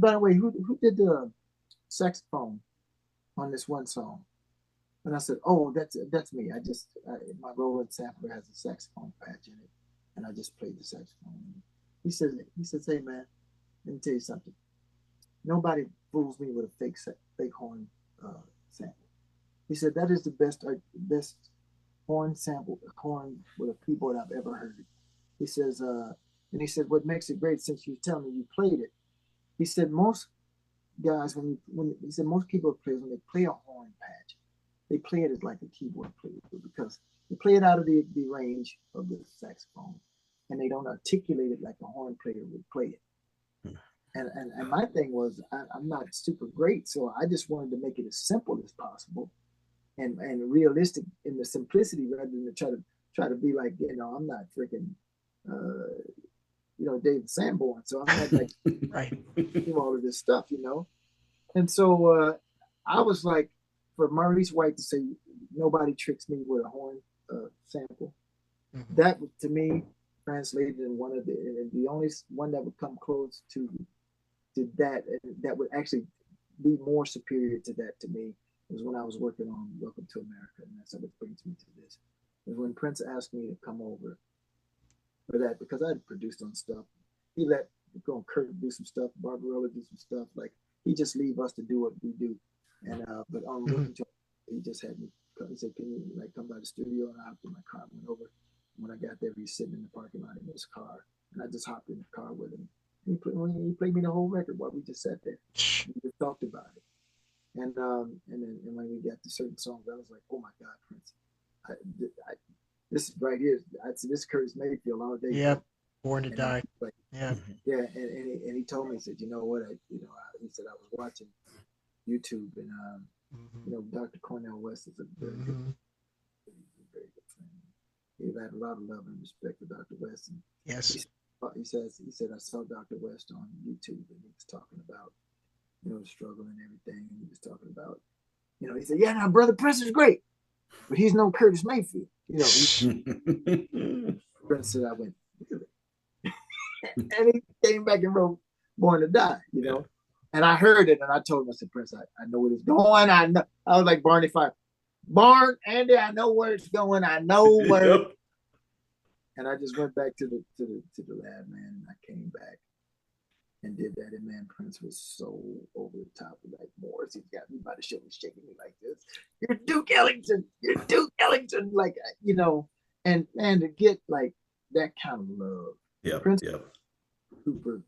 by the way, who did the saxophone on this one song? And I said, oh, that's me. My Roland sampler has a saxophone patch in it, and I just played the saxophone. He says, hey man, let me tell you something. Nobody fools me with a fake horn sample. He said that is the best horn with a keyboard I've ever heard. He says, and he said, what makes it great, since you tell me you played it. He said most guys most keyboard players, when they play a horn patch, they play it as like a keyboard player, because they play it out of the range of the saxophone, and they don't articulate it like a horn player would play it. And my thing was, I'm not super great, so I just wanted to make it as simple as possible, and realistic in the simplicity, rather than to try to be like, I'm not freaking, David Sanborn, so I'm not like do all of this stuff, And so I was like, for Maurice White to say, nobody tricks me with a horn sample, that to me translated in the only one that would come close to to that that would actually be more superior to that to me was when I was working on Welcome to America, and that's what brings me to this. Was when Prince asked me to come over for that because I had produced on stuff. He let Kurt do some stuff, Barbarella do some stuff. Like he just leave us to do what we do. And but on Welcome to, he just had me. He said, "Can you like come by the studio?" And I hopped in my car, and went over. When I got there, he was sitting in the parking lot in his car, and I just hopped in the car with him. He played me the whole record while we just sat there. We just talked about it. And then when we got to certain songs, I was like, "Oh my God, Prince! This right here, this Curtis Mayfield all day." Yep, Born to Die. Like, yeah, yeah, and he told me, he said, "You know what? He said I was watching YouTube, and Dr. Cornel West is a very good, very good friend. He had a lot of love and respect for Dr. West. And yes, he said I saw Dr. West on YouTube, and he was talking about the struggle and everything, and he was talking about he said, yeah, now brother Prince is great, but he's no Curtis Mayfield. Prince said, I went really, and he came back and wrote Born to Die, And I heard it, and I told him, I said, Prince, I know where it's going. I know. I was like Barney Fife. Andy, I know where it's going. I know where. Yep. And I just went back to the lab, man, and I came back and did that. And man, Prince was so over the top of like Morris. He's got me by the shoulder, shaking me like this. You're Duke Ellington. You're Duke Ellington. Like, and man, to get like that kind of love. Yeah. Prince, super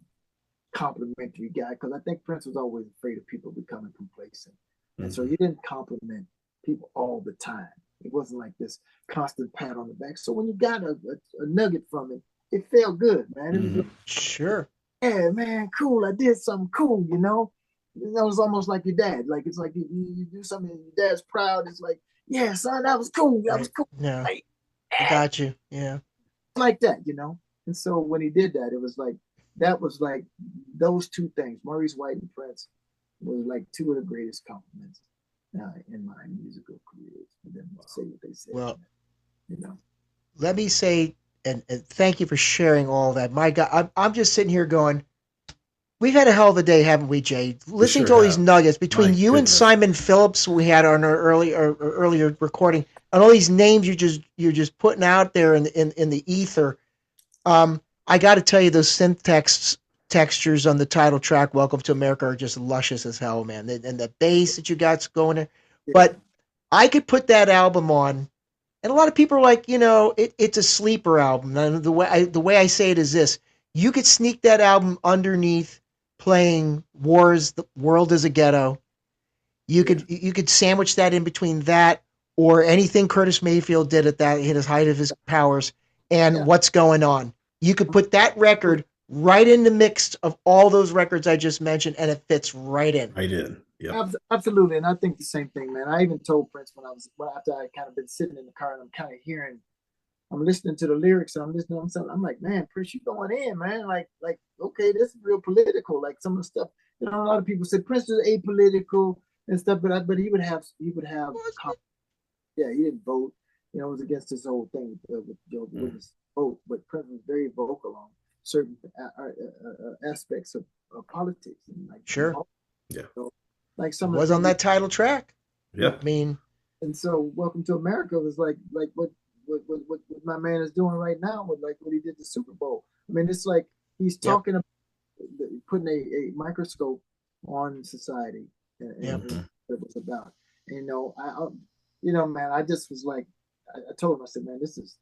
complimentary guy, because I think Prince was always afraid of people becoming complacent. And so he didn't compliment people all the time. It wasn't like this constant pat on the back. So when you got a nugget from it, it felt good, man. It was like, sure. Yeah, man, cool. I did something cool, That was almost like your dad. Like it's like you do something and your dad's proud. It's like, yeah, son, that was cool. That was cool. Yeah. Like, I got you. Yeah. Like that, And so when he did that, it was like that was like those two things, Maurice White and Prince, was like two of the greatest compliments in my musical career. For them to say what they said. Well, let me say, and thank you for sharing all that. My God, I'm just sitting here going, we've had a hell of a day, haven't we, Jay? Listening to all these nuggets between you and Simon Phillips, we had on our earlier recording, and all these names you're just putting out there in the ether. I got to tell you, those synth textures on the title track, "Welcome to America," are just luscious as hell, man. And the bass that you got going there. But I could put that album on, and a lot of people are like, it's a sleeper album. And the way I say it is this: you could sneak that album underneath playing "The World Is a Ghetto." You could sandwich that in between that or anything Curtis Mayfield did at his height of his powers, and What's Going On. You could put that record right in the mix of all those records I just mentioned, and it fits right in. Right in. Yep. Absolutely. And I think the same thing, man. I even told Prince after I kind of been sitting in the car and I'm kind of I'm listening to the lyrics and I'm like, man, Prince, you going in, man. Like, okay, this is real political. Like some of the stuff, a lot of people said Prince is apolitical and stuff, but he would have, he didn't vote. It was against this whole thing with Joe Witness vote, but Prince was very vocal on certain aspects of politics and like sure, like some was on that title track. Yeah, I mean, and so Welcome to America was like what my man is doing right now with like what he did the Super Bowl. I mean, it's like he's talking about putting a microscope on society and what it was about. And, man, I just was like, I told him, I said, man, this is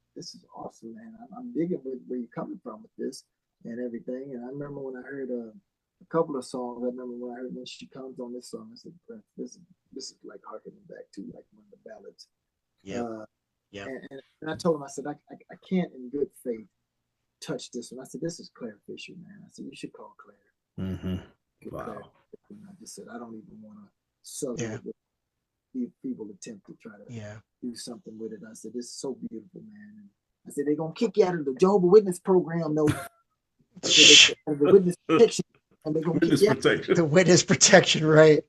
awesome, man. I'm digging where you're coming from with this and everything. And I remember when I heard a couple of songs. I remember when I heard When She Comes on this song, I said, this is like harkening back to like one of the ballads. And I told him, I said, I can't in good faith touch this one. I said, this is Claire Fisher, man. I said, you should call Claire. Wow. Claire. And I just said, I don't even want to sub it with people attempt to try to do something with it. I said, this is so beautiful, man. And I said, they're going to kick you out of the Jehovah's Witness program, though. The witness protection. And they're going to kick you out. The witness protection, right.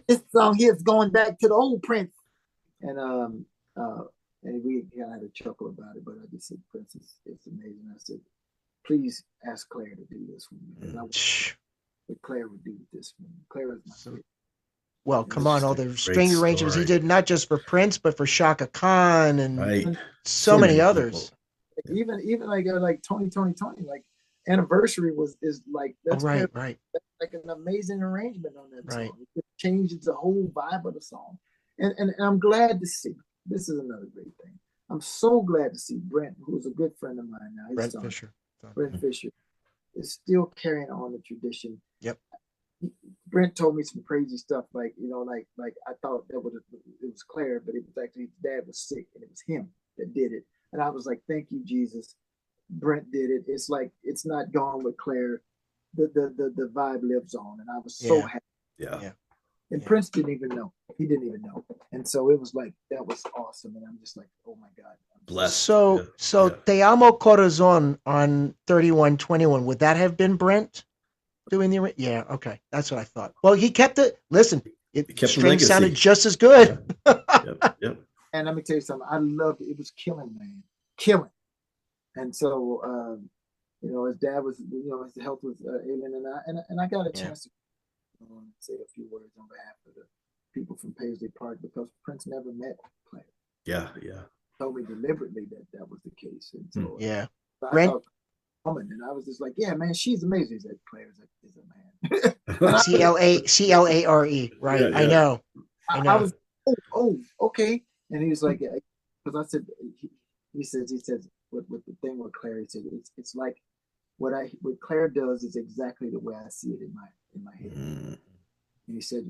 This song here is going back to the old Prince. And we kind of had a chuckle about it, but I just said, Prince, it's amazing. I said, please ask Claire to do this for me. what Claire would do with this one. Claire is my favorite. Well, come on, all the string arrangements he did, not just for Prince, but for Shaka Khan and so many others. Even like Tony, like Anniversary is like that's right. That's like an amazing arrangement on that song. It changes the whole vibe of the song, and I'm glad to see. This is another great thing. I'm so glad to see Brent, who's a good friend of mine now. Brent Fisher. Brent Fisher is still carrying on the tradition. Yep. Brent told me some crazy stuff, like I thought it was Claire, but it was actually his dad was sick, and it was him that did it. And I was like, thank you, Jesus. Brent did it. It's like it's not gone with Claire. The vibe lives on, and I was so happy. Yeah. And Prince didn't even know. He didn't even know. And so it was like that was awesome. And I'm just like, oh my God. Blessed. So Te Amo Corazon on 3121, would that have been Brent doing the? Yeah, okay. That's what I thought. Well, he kept it. Listen, string sounded just as good. Yep. And let me tell you something. I loved it. It was killing, man. Killing. And so, his dad was, his health was ailing, and I got a chance to say a few words on behalf of the people from Paisley Park, because Prince never met Claire. Yeah. Told me deliberately that was the case. And so, Brent, and I was just like, yeah, man, she's amazing. He said, Claire is a man. Clare, right? Yeah. I know. I was, okay. And he was like, because I said, he says, what the thing with Claire, he said, it's like what Claire does is exactly the way I see it in my head. And he said,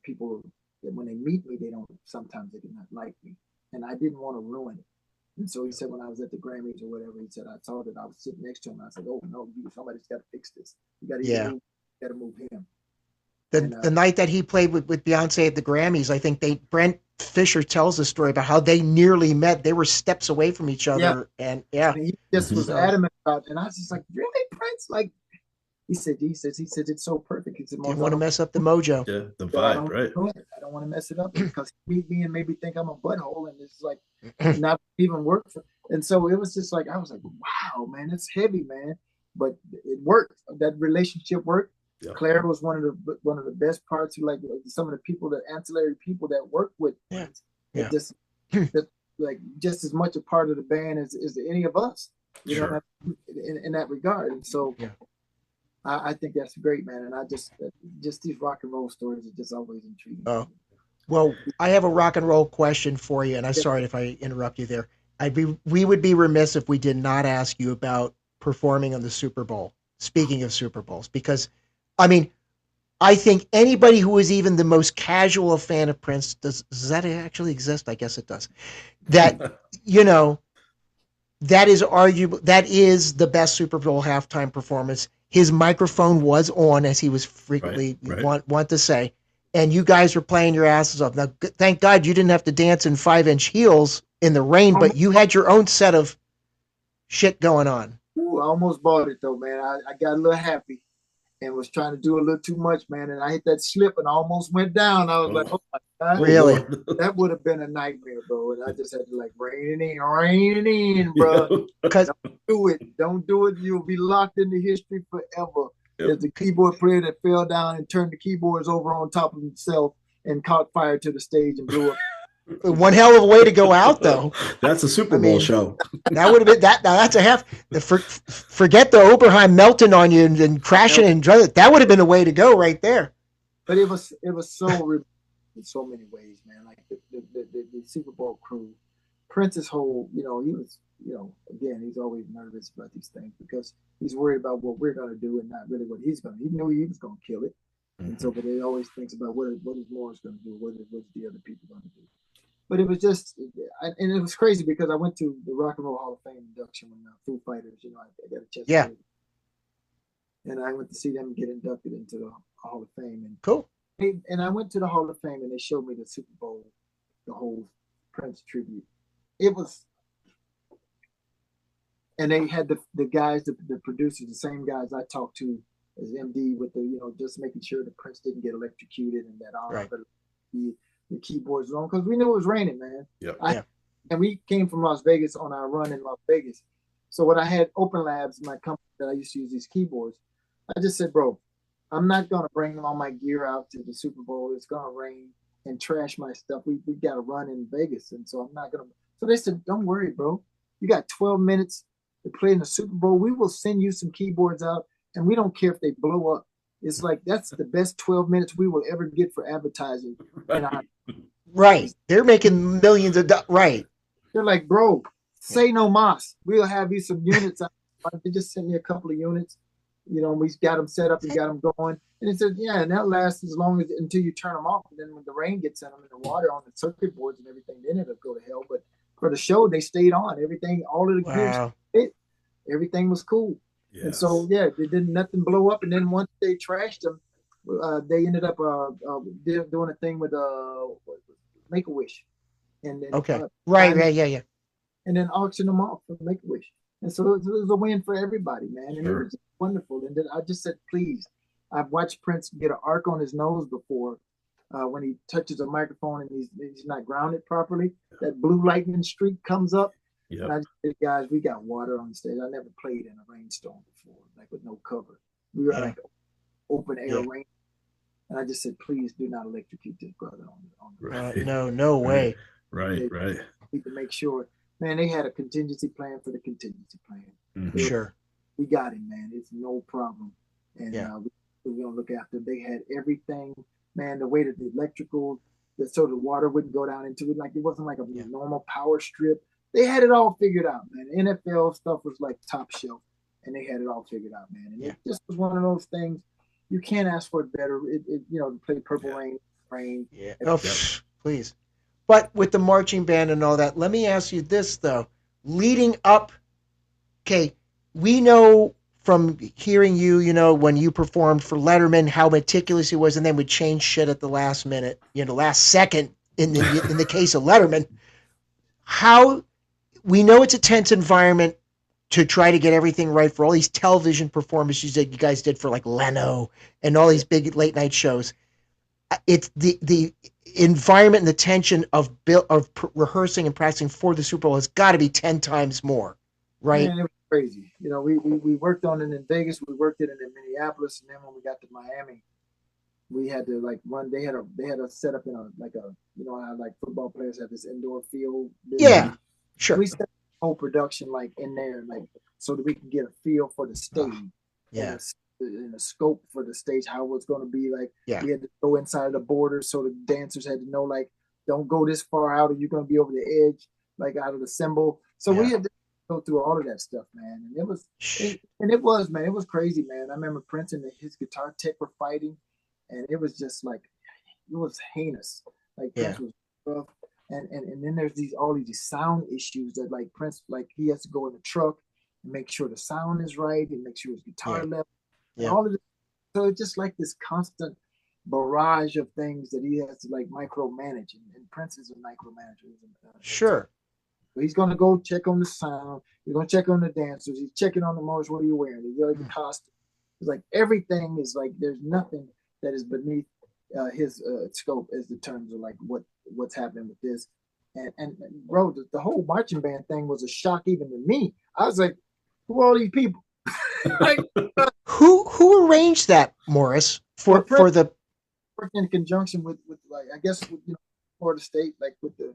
people that when they meet me, sometimes they do not like me, and I didn't want to ruin it. And so he said, when I was at the Grammys or whatever, he said, I saw that I was sitting next to him, and I said, oh no, somebody's got to fix this. You got to move him. The night that he played with Beyonce at the Grammys, I think Brent Fisher tells the story about how they nearly met. They were steps away from each other, and he just was adamant about it. And I was just like, really, Prince? Like, he said it's so perfect. He said, didn't want to mess up the mojo. Yeah, the vibe, right? I don't want to mess it up because he meet me and maybe think I'm a butthole, and it's like not even work for. And so it was just like I was like, wow, man, it's heavy, man, but it worked. That relationship worked. Yeah. Claire was one of the best parts. Like some of the people, the ancillary people that work with, just just as much a part of the band as any of us, know, in that regard. And so, I think that's great, man. And I just these rock and roll stories are just always intriguing. Oh, well, I have a rock and roll question for you, and I'm sorry if I interrupt you there. We would be remiss if we did not ask you about performing on the Super Bowl. Speaking of Super Bowls, because I mean, I think anybody who is even the most casual fan of Prince, does that actually exist? I guess it does. That, that is arguable. That is the best Super Bowl halftime performance. His microphone was on, as he was frequently want to say, and you guys were playing your asses off. Now, thank God you didn't have to dance in 5-inch heels in the rain, but you had your own set of shit going on. Ooh, I almost bought it though, man. I got a little happy. And was trying to do a little too much, man. And I hit that slip and I almost went down. I was like, oh my God. Really? That would have been a nightmare, bro. And I just had to like rein it in, bro. Don't do it. You'll be locked into history forever. Yep. There's the keyboard player that fell down and turned the keyboards over on top of himself and caught fire to the stage and blew up. One hell of a way to go out, though. That's a Super Bowl show. That would have been that. Now that's a half. Forget the Oberheim melting on you and crashing and that would have been a way to go right there. But it was so in so many ways, man. Like the Super Bowl crew, Prince's whole, he was, again, he's always nervous about these things because he's worried about what we're gonna do and not really what he's gonna. He knew he was gonna kill it, and so but he always thinks about what is Morris gonna do, what's the other people gonna do. But it was just, and it was crazy because I went to the Rock and Roll Hall of Fame induction when Foo Fighters, I got a chance. Yeah. And I went to see them get inducted into the Hall of Fame. And cool. And I went to the Hall of Fame and they showed me the Super Bowl, the whole Prince tribute. It was, and they had the guys, the producers, the same guys I talked to as MD with the, just making sure the Prince didn't get electrocuted and that all the keyboards on because we knew it was raining, man. And we came from Las Vegas on our run in Las Vegas. So when I had Open Labs, my company that I used to use these keyboards, I just said, bro, I'm not gonna bring all my gear out to the Super Bowl. It's gonna rain and trash my stuff. We got to run in Vegas, and so I'm not gonna. So they said, "Don't worry, bro. You got 12 minutes to play in the Super Bowl. We will send you some keyboards out, and we don't care if they blow up. It's like that's the best 12 minutes we will ever get for advertising." Right. Right. They're making millions of right. They're like, "Bro, say no mas. We'll have you some units." They just sent me a couple of units. We got them set up and got them going. And it said, yeah, and that lasts as long as until you turn them off. And then when the rain gets in them and the water on the circuit boards and everything, then it'll go to hell. But for the show, they stayed on. Everything, all of the gears, everything was cool. Yes. And so, yeah, they didn't nothing blow up. And then once they trashed them, they ended up doing a thing with Make-A-Wish. And then, yeah. And then auction them off for Make-A-Wish. And so it was a win for everybody, man. And it was wonderful. And then I just said, please. I've watched Prince get an arc on his nose before when he touches a microphone and he's not grounded properly. That blue lightning streak comes up. Yep. And I just said, guys, we got water on the stage. I never played in a rainstorm before, like with no cover. We were like open air rain. And I just said, please do not electrocute this brother on the no way. Right. Need to make sure. Man, they had a contingency plan for the contingency plan. Mm-hmm. Sure. We got him, man. It's no problem. And we're going to look after. They had everything, man, the way that the electrical, so the water wouldn't go down into it. Like it wasn't like a normal power strip. They had it all figured out, man. NFL stuff was like top shelf, and they had it all figured out, man. And it just was one of those things. You can't ask for it better. To play Purple Rain. Yeah. Please. But with the marching band and all that, let me ask you this, though. Leading up, we know from hearing you, when you performed for Letterman, how meticulous he was, and then would change shit at the last minute, last second in the case of Letterman. How we know it's a tense environment to try to get everything right for all these television performances that you guys did for like Leno and all these big late night shows. It's the environment and the tension of rehearsing and practicing for the Super Bowl has got to be 10 times more, right? Man, it was crazy. We worked on it in Vegas. We worked it in Minneapolis, and then when we got to Miami, we had to run. They had a set up in how like football players have this indoor field. Yeah, sure. We set the whole production in there, so that we can get a feel for the stage. And a scope for the stage, how it was going to be. We had to go inside of the borders, so the dancers had to know, don't go this far out, or you're going to be over the edge, out of the symbol. So we had to go through all of that stuff, man. And it was crazy, man. I remember Prince and his guitar tech were fighting, and it was just it was heinous. Prince was rough, and then there's all these sound issues that Prince, he has to go in the truck and make sure the sound is right and make sure his guitar level. Yeah. All of it. So it's just this constant barrage of things that he has to micromanage, and Prince is a micromanager. Sure. So he's going to go check on the sound. He's going to check on the dancers. He's checking on the modes. What are you wearing? He's the costume. It's everything is there's nothing that is beneath his scope as the terms of what's happening with this. And bro, the whole marching band thing was a shock even to me. I was like, who are all these people? Who arranged that, Morris, for the in conjunction with I guess Florida State, with the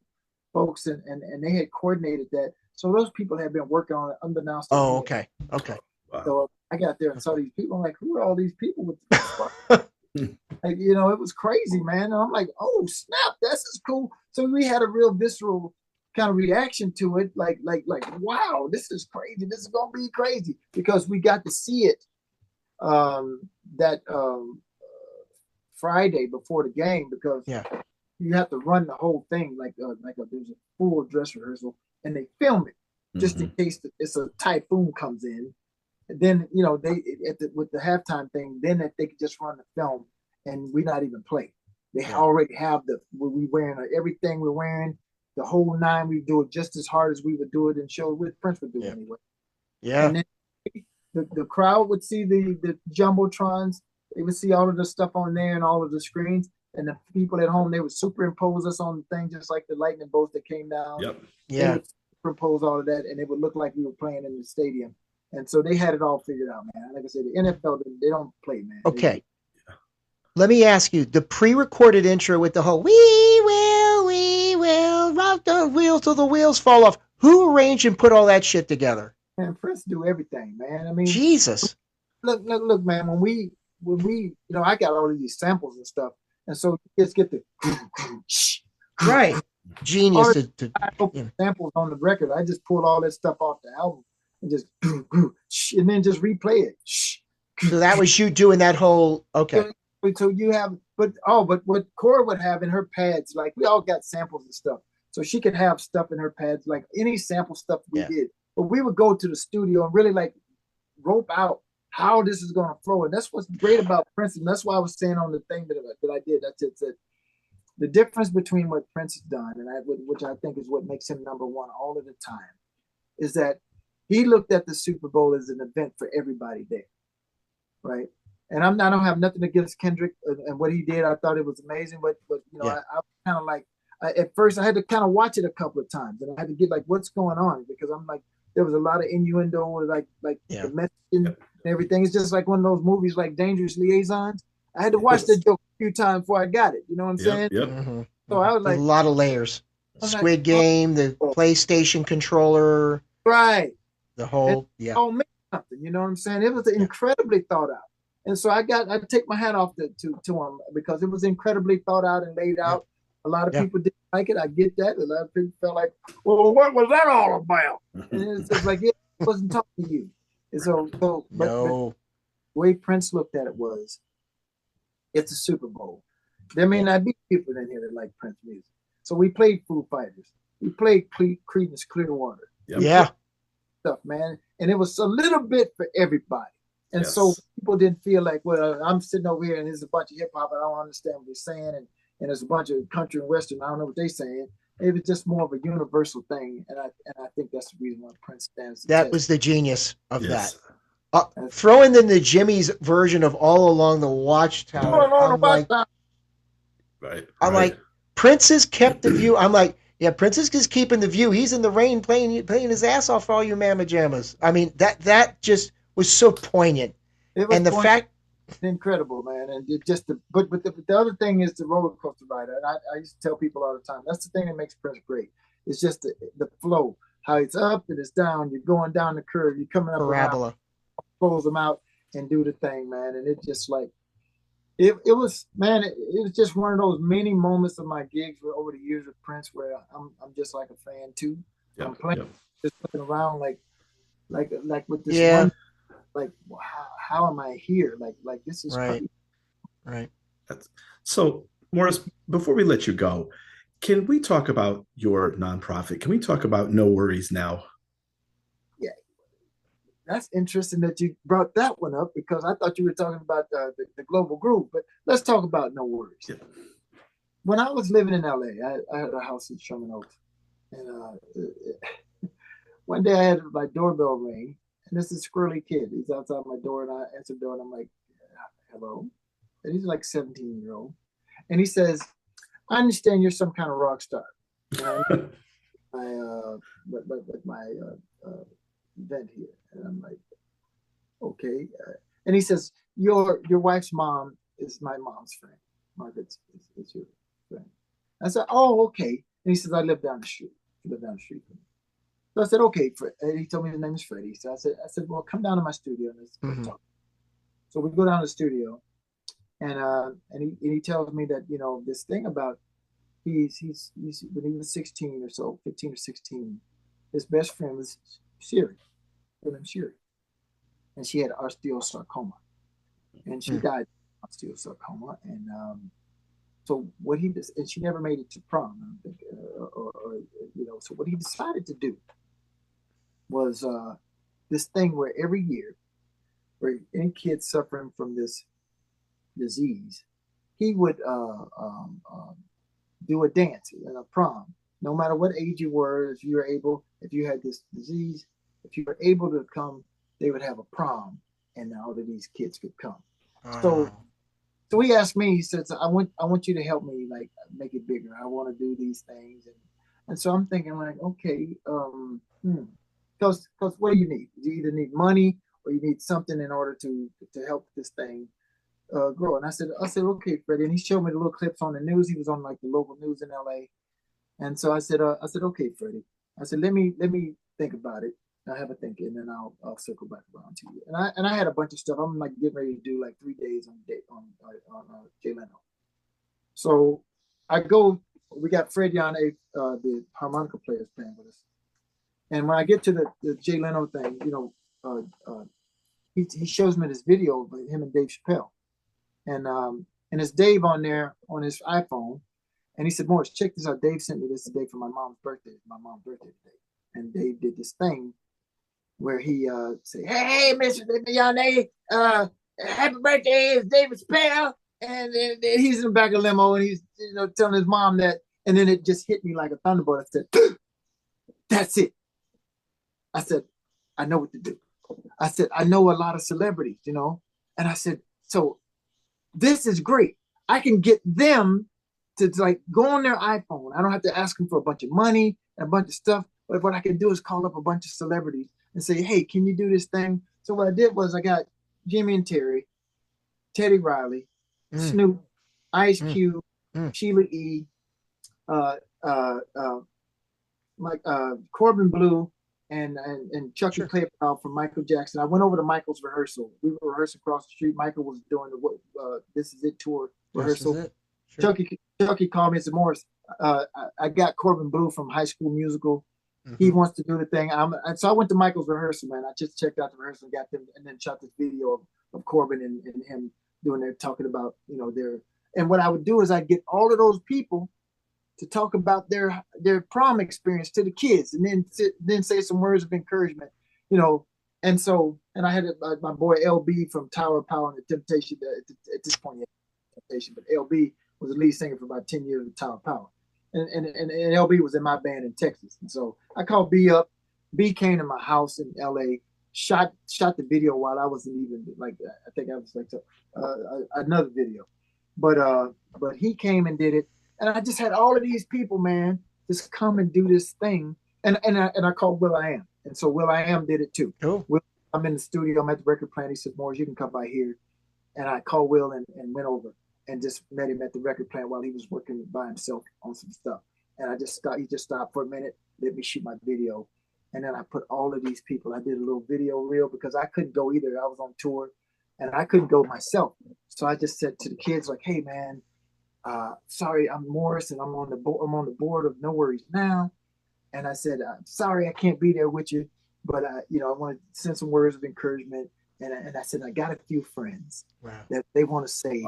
folks and they had coordinated that. So those people had been working on it unbeknownst to me. Oh, okay. Wow. So I got there and saw these people. I'm like, who are all these people with this? It was crazy, man. And I'm like, oh snap, this is cool. So we had a real visceral kind of reaction to it, wow, this is crazy. This is gonna be crazy, because we got to see it that Friday before the game, because you have to run the whole thing there's a full dress rehearsal, and they film it just in case it's a typhoon comes in. And then they with the halftime thing, then that they could just run the film and we not even play. They already have we wearing everything we're wearing. The whole nine, we do it just as hard as we would do it in shows with Prince would do anyway. Yeah. And then the crowd would see the jumbotrons. They would see all of the stuff on there and all of the screens. And the people at home, they would superimpose us on the thing, just like the lightning bolts that came down. Yep. Yeah. They would superimpose all of that, and it would look like we were playing in the stadium. And so they had it all figured out, man. Like I said, the NFL, they don't play, man. Okay. Let me ask you, the pre-recorded intro with the whole we will rock the wheels till the wheels fall off. Who arranged and put all that shit together? And Prince do everything, man. I mean, Jesus. look, man. When we, I got all of these samples and stuff, and so kids get the Right. Genius to yeah. Samples on the record. I just pulled all that stuff off the album and just and then just replay it. So that was you doing that whole okay. So you have, but what Cora would have in her pads, like we all got samples and stuff, so she could have stuff in her pads, like any sample stuff we did. But we would go to the studio and really like rope out how this is going to flow, and that's what's great about Prince, and that's why I was saying on the thing that I did. That's it. That the difference between what Prince has done, and which I think is what makes him number one all of the time, is that he looked at the Super Bowl as an event for everybody there, right? And I don't have nothing against Kendrick and what he did. I thought it was amazing, but I was kind of like, at first I had to kind of watch it a couple of times, and I had to get like, what's going on? Because I'm like, there was a lot of innuendo, like the message and everything. It's just like one of those movies like Dangerous Liaisons. I had to watch the joke a few times before I got it. You know what I'm saying? Yep. Mm-hmm. So I was like, a lot of layers. Squid Game, the PlayStation controller, right? The whole all meant something. You know what I'm saying? It was incredibly thought out. And so I take my hat off to him because it was incredibly thought out and laid out. A lot of people didn't like it. I get that. A lot of people felt like, well, what was that all about? And it's just like, it wasn't talking to you. And but the way Prince looked at it was, it's a Super Bowl. There may not be people in here that like Prince music. So we played Foo Fighters. We played Creedence Clearwater. Stuff, man. And it was a little bit for everybody. And so people didn't feel like, well, I'm sitting over here and there's a bunch of hip hop and I don't understand what they're saying, and there's a bunch of country and western, I don't know what they're saying. It was just more of a universal thing, and I think that's the reason why Prince stands. That was the genius of that. Throwing in the Jimmy's version of All Along the Watchtower. I'm like, Prince has kept the view. I'm like, yeah, Prince is just keeping the view. He's in the rain playing his ass off for all you mamma jammas. I mean, that just was so poignant. And the fact, incredible, man. And it just but the other thing is the roller coaster ride. And I used to tell people all the time, that's the thing that makes Prince great. It's just the flow, how it's up and it's down. You're going down the curve. You're coming up parabola, close them out and do the thing, man. And it just like it was, man. It was just one of those many moments of my gigs over the years with Prince where I'm just like a fan too. I'm playing, just looking around like with this one. Like, wow, how am I here? Like this is right. So, Morris, before we let you go, can we talk about your nonprofit? Can we talk about No Worries Now? Yeah, that's interesting that you brought that one up because I thought you were talking about the Global Groove. But let's talk about No Worries. Yeah. When I was living in LA, I had a house in Sherman Oaks, and one day I had my doorbell ring. And this is a squirrely kid. He's outside my door, and I answer the door, and I'm like, hello. And he's like 17-year-old. And he says, I understand you're some kind of rock star. My event here. And I'm like, okay. And he says, your wife's mom is my mom's friend. Margaret's is your friend. I said, oh, okay. And he says, I live down the street. You live down the street from me. So I said, okay. And he told me his name is Freddie. So I said, well, come down to my studio and let's talk. So we go down to the studio, and he tells me that, you know, this thing about he's when he was 16 or so, 15 or 16, his best friend was Sherry, and she had osteosarcoma, and she died of osteosarcoma, and so what he does, and she never made it to prom, I think, so what he decided to do was this thing where every year, where any kid suffering from this disease, he would do a dance in a prom. No matter what age you were, if you had this disease, if you were able to come, they would have a prom, and all of these kids could come. So he asked me. He says, "I want you to help me, like, make it bigger. I want to do these things." And so I'm thinking, like, okay, because what do you need? You either need money or you need something in order to help this thing. grow. And I said, okay, Freddie. And he showed me the little clips on the news. He was on like the local news in LA. And so I said, okay, Freddie. I said, let me think about it. I have a think, and then I'll circle back around to you. And I had a bunch of stuff. I'm like getting ready to do like 3 days on Jay Leno. So I go. We got Freddie on the harmonica players playing with us. And when I get to the Jay Leno thing, he shows me this video of him and Dave Chappelle, and it's Dave on there on his iPhone, and he said, Morris, check this out. Dave sent me this today for my mom's birthday. My mom's birthday today, and Dave did this thing where he said, "Hey, Mr. Leone, happy birthday, it's David Chappelle," and he's in the back of the limo, and he's telling his mom that, and then it just hit me like a thunderbolt. I said, "That's it." I said, "I know what to do." I said, "I know a lot of celebrities, and I said, so this is great. I can get them to like go on their iPhone. I don't have to ask them for a bunch of money and a bunch of stuff. But what I can do is call up a bunch of celebrities and say, hey, can you do this thing?" So what I did was I got Jimmy and Terry, Teddy Riley, Snoop, Ice Cube, Sheila E., Corbin Blue, and Chucky Claypool from Michael Jackson. I went over to Michael's rehearsal. We were rehearsing across the street. Michael was doing the This Is It tour rehearsal. This is it. Sure. Chucky called me and said, Morris, I got Corbin Blue from High School Musical. He wants to do the thing. So I went to Michael's rehearsal, man. I just checked out the rehearsal and got them, and then shot this video of Corbin and him doing their talking about, their. And what I would do is I'd get all of those people to talk about their prom experience to the kids, and then say some words of encouragement, And so, and I had my boy LB from Tower of Power and the Temptation. At this point, Temptation, but LB was the lead singer for about 10 years of Tower of Power, and LB was in my band in Texas. And so I called B up. B came to my house in LA, shot the video while I wasn't even like, I think I was like another video, but he came and did it. And I just had all of these people, man, just come and do this thing. And I called will.i.am. And so will.i.am did it too. Oh. I'm in the studio. I'm at the record plant. He said, Morris, you can come by here. And I called Will and went over and just met him at the record plant while he was working by himself on some stuff. And he just stopped for a minute, let me shoot my video. And then I put all of these people. I did a little video reel because I couldn't go either. I was on tour and I couldn't go myself. So I just said to the kids, like, hey, man, sorry, I'm Morris, and I'm on the board of No Worries Now. And I said, sorry, I can't be there with you, but I want to send some words of encouragement. And I said, I got a few friends that they want to say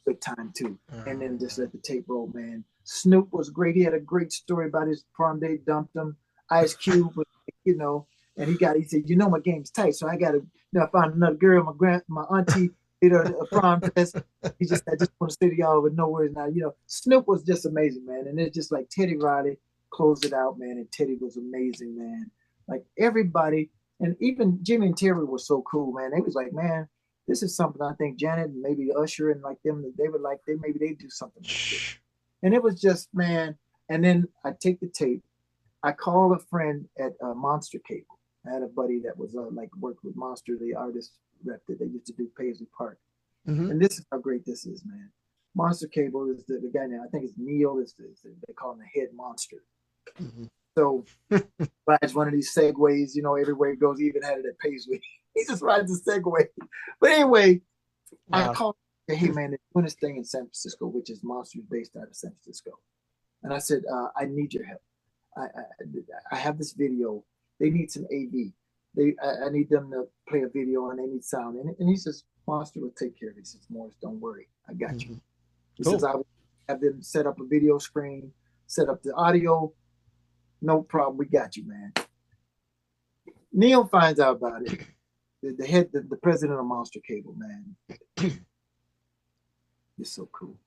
good time too. And then just let the tape roll, man. Snoop was great. He had a great story about his prom date, dumped him. Ice Cube was, and he said, my game's tight, so I got to, I found another girl, my auntie. A prom test. I just want to say to y'all with No Worries Now. Snoop was just amazing, man. And it's just like Teddy Riley closed it out, man. And Teddy was amazing, man. Like everybody, and even Jimmy and Terry were so cool, man. They was like, man, this is something I think Janet and maybe Usher and like them, they would like, maybe they do something like this. And it was just, man. And then I take the tape. I called a friend at Monster Cable. I had a buddy that was worked with Monster, the artist rep that they used to do Paisley Park. And this is how great this is, man. Monster Cable is the guy now. I think it's Neil. They call him the head monster. So rides one of these segways, everywhere he goes. He even had it at Paisley. He just rides a Segway. But anyway, I called him, hey man, they're doing this thing in San Francisco, which is Monsters based out of San Francisco. And I said, I need your help. I have this video. They need some AV. I need them to play a video and they need sound. And he says, Monster will take care of it. He says, Morris, don't worry. I got you. He says, I will have them set up a video screen, set up the audio. No problem. We got you, man. Neil finds out about it. The president of Monster Cable, man. It's so cool.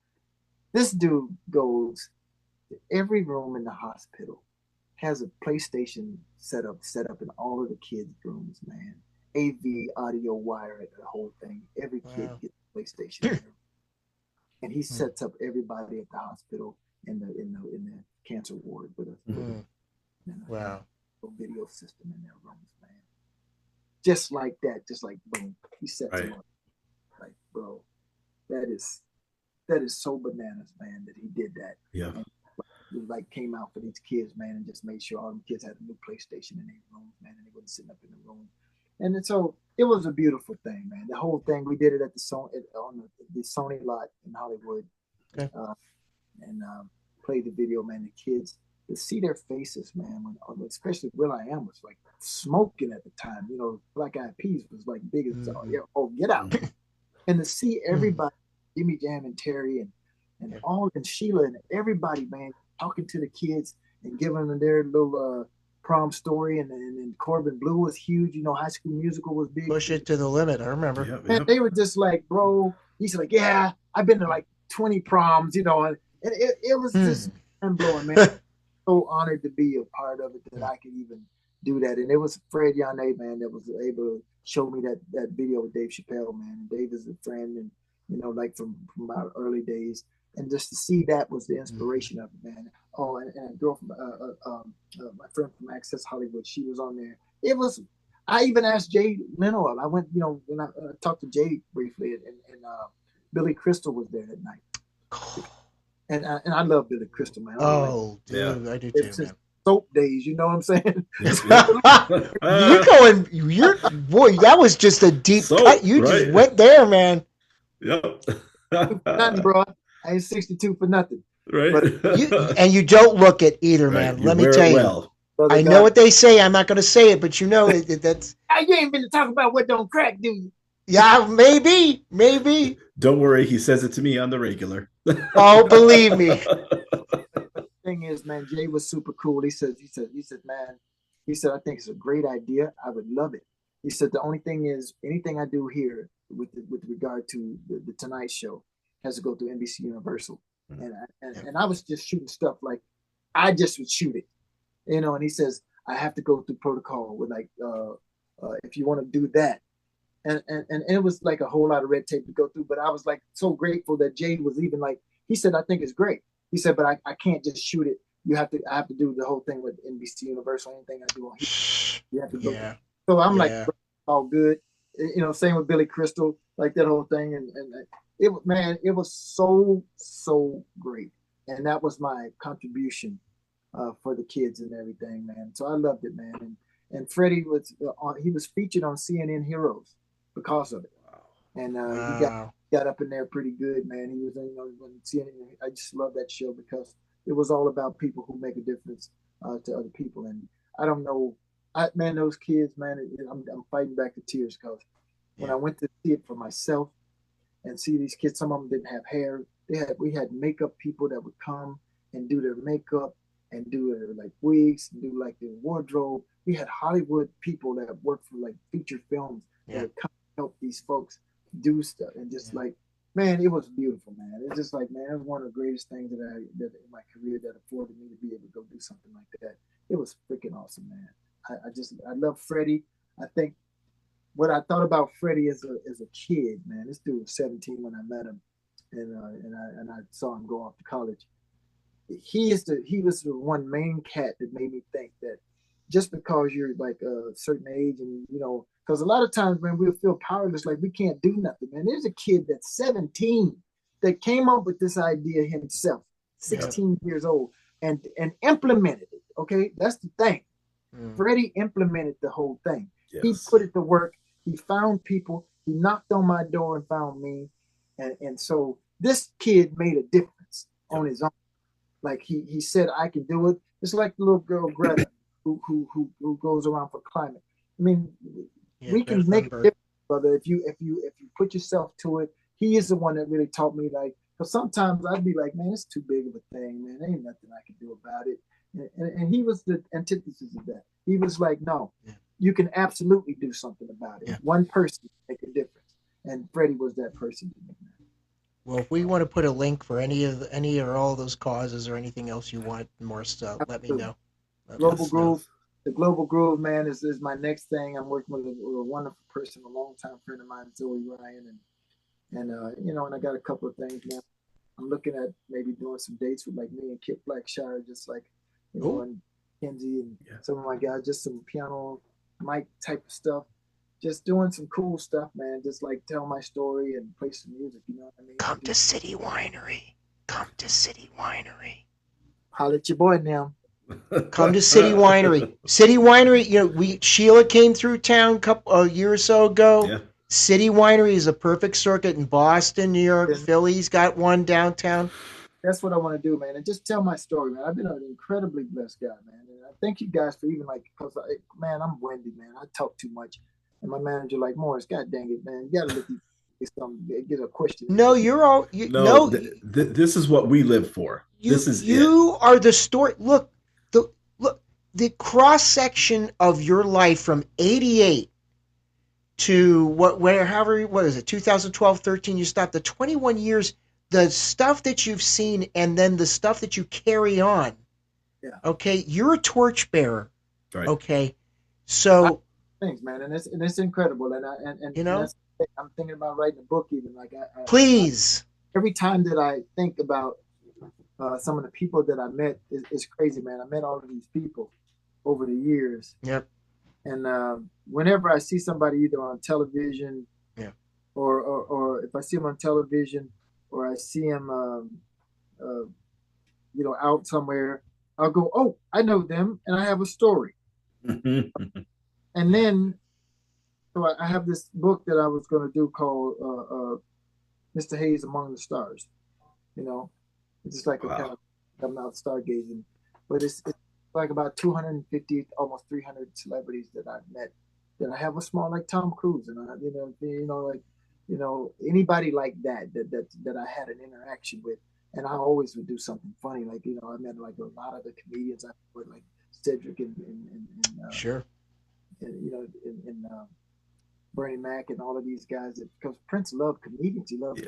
This dude goes to every room in the hospital, has a PlayStation set up in all of the kids' rooms, man. AV, audio, wire, the whole thing. Every kid gets a PlayStation. And he sets up everybody at the hospital in the cancer ward with a video system in their rooms, man. Just like that, just like boom. He sets them up. Like, bro. that is so bananas, man, that he did that. Yeah. And it like came out for these kids, man, and just made sure all the kids had a new PlayStation in their rooms, man, and they wasn't sitting up in the room. And so it was a beautiful thing, man. The whole thing, we did it at on the Sony lot in Hollywood, okay. And played the video, man. The kids, to see their faces, man, when especially will.i.am was like smoking at the time. You know, Black Eyed Peas was like big as get out, and to see everybody, Jimmy Jam and Terry and all and Sheila and everybody, man, talking to the kids and giving them their little prom story, and Corbin Blue was huge. You know, High School Musical was big. Push it to the limit. I remember. Yep, and they were just like, bro. He's like, yeah, I've been to like 20 proms, you know, and it was just mind blowing, man. So honored to be a part of it that I could even do that. And it was Fred Yane, man, that was able to show me that video with Dave Chappelle, man. And Dave is a friend, and you know, like from our early days, and just to see that was the inspiration of it, man. Oh, and a girl from my friend from Access Hollywood, she was on there. It was. I even asked Jay Leno. I went, you know, when I talked to Jay briefly, and Billy Crystal was there that night. And I love Billy Crystal, man. Oh, dude, I do too, man. Soap days, you know what I'm saying? You're boy, that was just a deep cut. You just went there, man. Yep. Nothing, bro. I ain't 62 for nothing. Right. But you don't look it either, man. Let me tell you. I know what they say. I'm not going to say it, but you know that's. You ain't been to talk about what don't crack, do you? Yeah, maybe. Don't worry, he says it to me on the regular. Oh, believe me. Thing is, man, Jay was super cool. He said, man, I think it's a great idea. I would love it. He said, the only thing is, anything I do here with regard to the Tonight Show has to go through NBC Universal. And I was just shooting stuff like I just would shoot it, you know. And he says I have to go through protocol with like if you want to do that. And it was like a whole lot of red tape to go through, but I was like so grateful that Jay was even like, he said, I think it's great. He said, but I can't just shoot it. I have to do the whole thing with NBC Universal. Anything I do on here, you have to go. Yeah. So I'm like, all good. You know, same with Billy Crystal, like that whole thing. And it was so great. And that was my contribution for the kids and everything, man. So I loved it, man. And Freddie was he was featured on CNN Heroes because of it. And he got up in there pretty good, man. He was, you know, when CNN. I just love that show because it was all about people who make a difference to other people. And I don't know, man, those kids, man, I'm fighting back the tears because when I went to see it for myself and see these kids, some of them didn't have hair. We had makeup people that would come and do their makeup and do their like wigs and do like their wardrobe. We had Hollywood people that worked for like feature films that would come and help these folks do stuff, and just like, man, it was beautiful, man. It's just like, man, it was one of the greatest things that in my career that afforded me to be able to go do something like that. It was freaking awesome, man. I love Freddie. I think what I thought about Freddie as a kid, man, this dude was 17 when I met him, and I saw him go off to college. He was the one main cat that made me think that just because you're like a certain age, and you know, because a lot of times, man, we'll feel powerless, like we can't do nothing, man. There's a kid that's 17 that came up with this idea himself, 16 years old, and implemented it. Okay, that's the thing. Freddie implemented the whole thing. Yes. He put it to work. He found people. He knocked on my door and found me, and so this kid made a difference on his own. Like he said, I can do it. It's like the little girl Greta who goes around for climate. I mean, we can make a difference, brother. If you put yourself to it. He is the one that really taught me, like, because sometimes I'd be like, man, it's too big of a thing, man. There ain't nothing I can do about it. And he was the antithesis of that. He was like, no, you can absolutely do something about it. Yeah. One person can make a difference. And Freddie was that person to me. Well, if we want to put a link for any or all those causes or anything else you want more stuff, let me know. Global Groove. The Global Groove, man, is my next thing. I'm working with a wonderful person, a longtime friend of mine, Zoe Ryan, and you know, and I got a couple of things, man. I'm looking at maybe doing some dates with like me and Kip Blackshire, just like, you know, and Kenzie and some of my guys, just some piano mic type of stuff. just doing some cool stuff, man. Just like tell my story and play some music. You know what I mean? Come to City Winery. Come to City Winery. Holler at your boy now. Come to City Winery. City Winery, you know, Sheila came through town a year or so ago. Yeah. City Winery is a perfect circuit in Boston, New York, Philly's got one downtown. That's what I want to do, man, and just tell my story, man. I've been an incredibly blessed guy, man, and I thank you guys for even like, cause man, I'm windy, man. I talk too much, and my manager like, Morris, God dang it, man, you gotta let these get a question. No, you're all this is what we live for. You are the story. Look, the cross section of your life from '88 to what is it, 2012, 13? You stopped the 21 years. The stuff that you've seen, and then the stuff that you carry on. Yeah. Okay, you're a torchbearer. Right. Okay, so thanks, man, and it's incredible, and you know, I'm thinking about writing a book, even like please. Every time that I think about some of the people that I met, it's crazy, man. I met all of these people over the years. Yep. And whenever I see somebody either on television, yeah, or if I see them on television, or I see them, you know, out somewhere, I'll go, oh, I know them, and I have a story. And then, so I have this book that I was going to do called Mr. Hayes Among the Stars. You know, it's just like a kind of, I'm out stargazing, but it's like about 250, almost 300 celebrities that I've met. That I have a small, like Tom Cruise, and anybody like that I had an interaction with, and I always would do something funny. Like, you know, I met like a lot of the comedians. I would like Cedric and sure, and, you know, and Bernie Mac and all of these guys. Because Prince loved comedians. He loved.